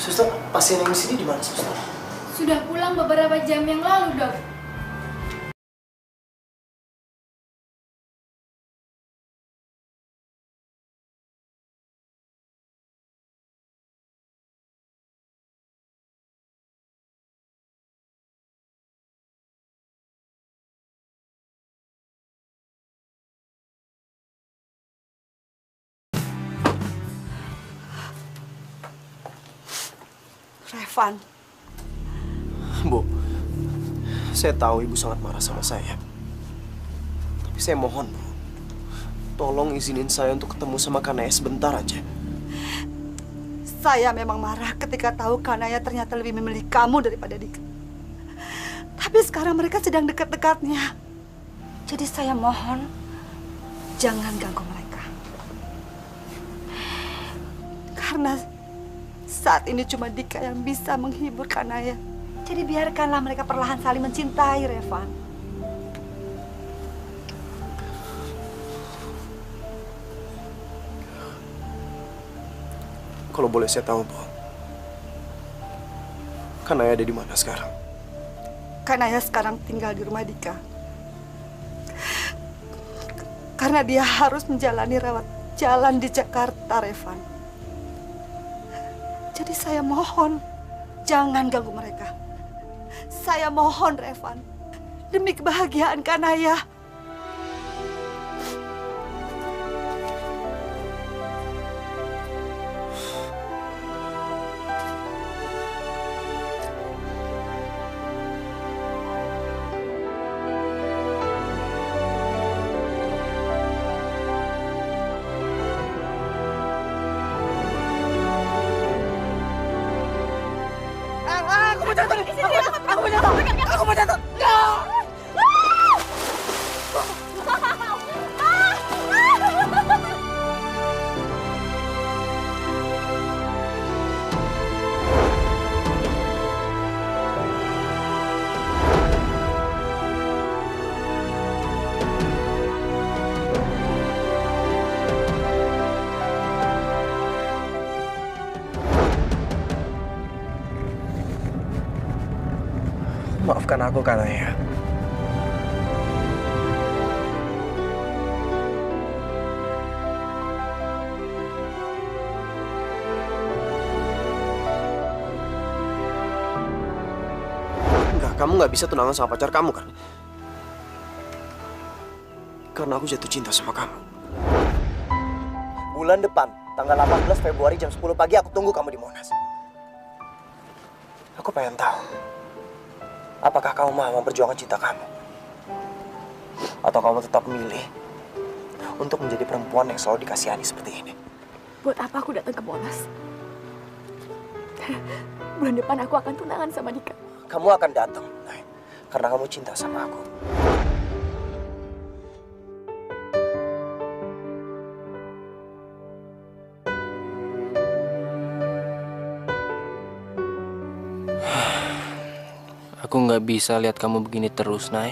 Suster, pasien yang di sini di mana, Suster? Sudah pulang beberapa jam yang lalu, Dok. Revan. Bu, saya tahu Ibu sangat marah sama saya. Tapi saya mohon, Bu. Tolong izinin saya untuk ketemu sama Kanaya sebentar aja. Saya memang marah ketika tahu Kanaya ternyata lebih memilih kamu daripada Dika. Tapi sekarang mereka sedang dekat-dekatnya. Jadi saya mohon, jangan ganggu mereka. Karena saat ini cuma Dika yang bisa menghibur Kanaya. Jadi biarkanlah mereka perlahan saling mencintai, Revan. Kalau boleh saya tahu, Bu. Kanaya ada di mana sekarang? Kanaya sekarang tinggal di rumah Dika. Karena dia harus menjalani rawat jalan di Jakarta, Revan. Jadi saya mohon, jangan ganggu mereka. Saya mohon, Revan. Demi kebahagiaan Kanaya. Aku mau jatuh. Maafkan aku, Kanaya. kamu nggak bisa tunangan sama pacar kamu kan? Karena aku jatuh cinta sama kamu. Bulan depan, tanggal 18 Februari jam 10 pagi aku tunggu kamu di Monas. Aku pengen tahu, apakah kamu mau memperjuangkan cinta kamu? Atau kamu tetap memilih untuk menjadi perempuan yang selalu dikasihani seperti ini? Buat apa aku datang ke Monas? Bulan depan aku akan tunangan sama Dika. Kamu akan datang, Nay, karena kamu cinta sama aku. Aku nggak bisa lihat kamu begini terus, Nay.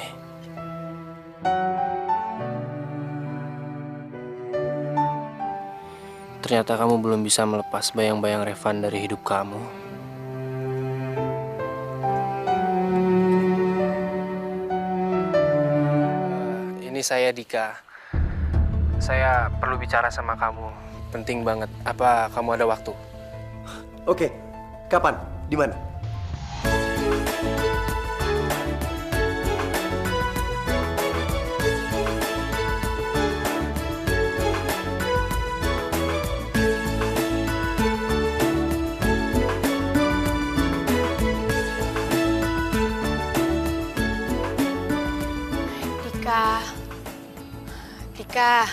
Ternyata kamu belum bisa melepas bayang-bayang Revan dari hidup kamu. Ini saya Dika. Saya perlu bicara sama kamu. Penting banget. Apa kamu ada waktu? Oke, kapan? Di mana? Dika, Dika,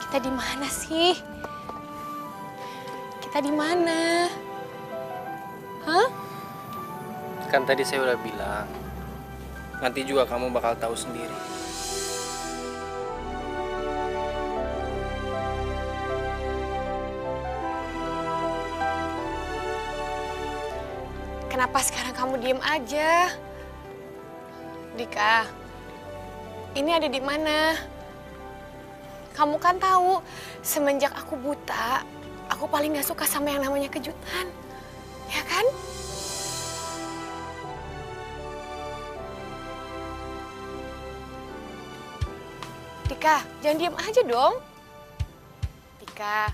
kita di mana sih? Kita di mana? Hah? Kan tadi saya udah bilang. Nanti juga kamu bakal tahu sendiri. Kenapa sekarang kamu diem aja? Dika, ini ada di mana? Kamu kan tahu, semenjak aku buta, aku paling gak suka sama yang namanya kejutan. Ya kan? Dika, jangan diem aja dong. Dika.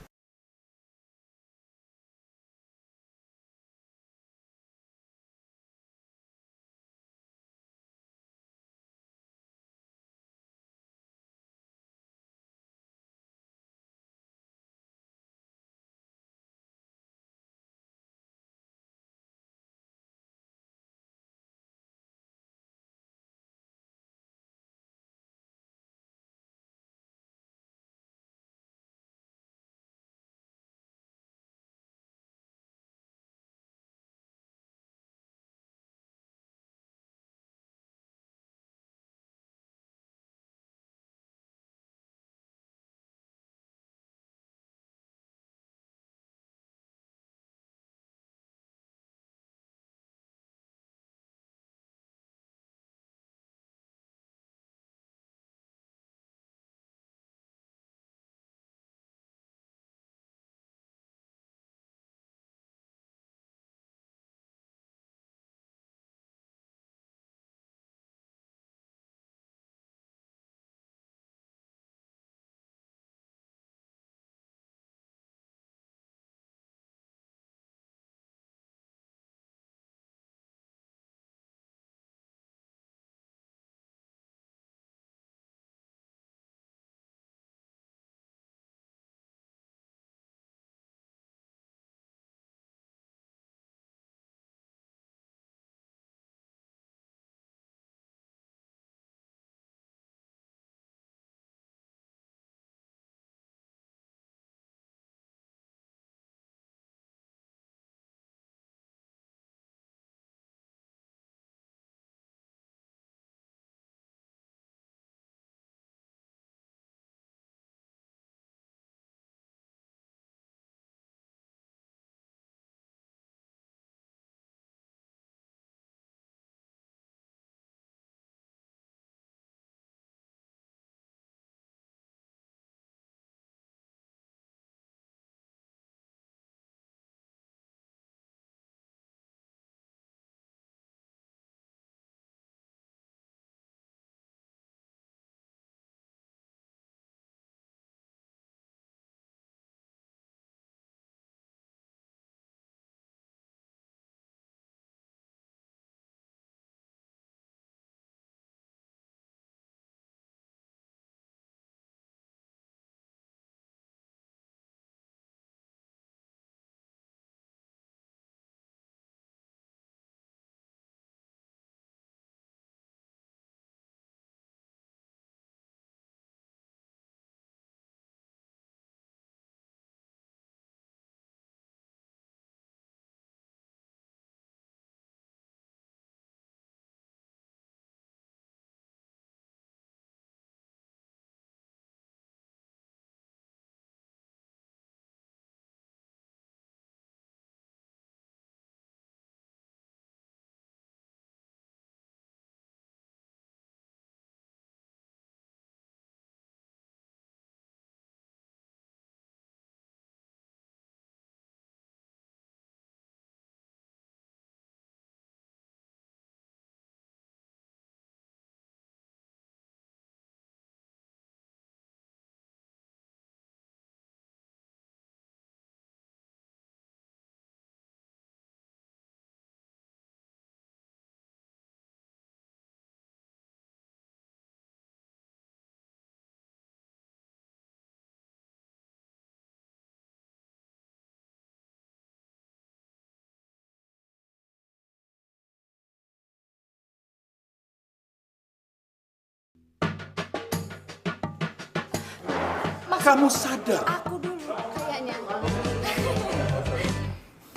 kamu sadar? Aku dulu kayaknya.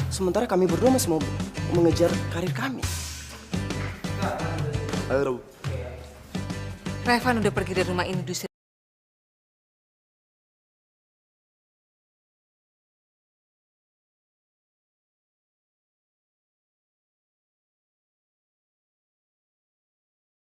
Sementara kami berdua masih mau mengejar karir kami. Halo. Revan udah pergi dari rumah ini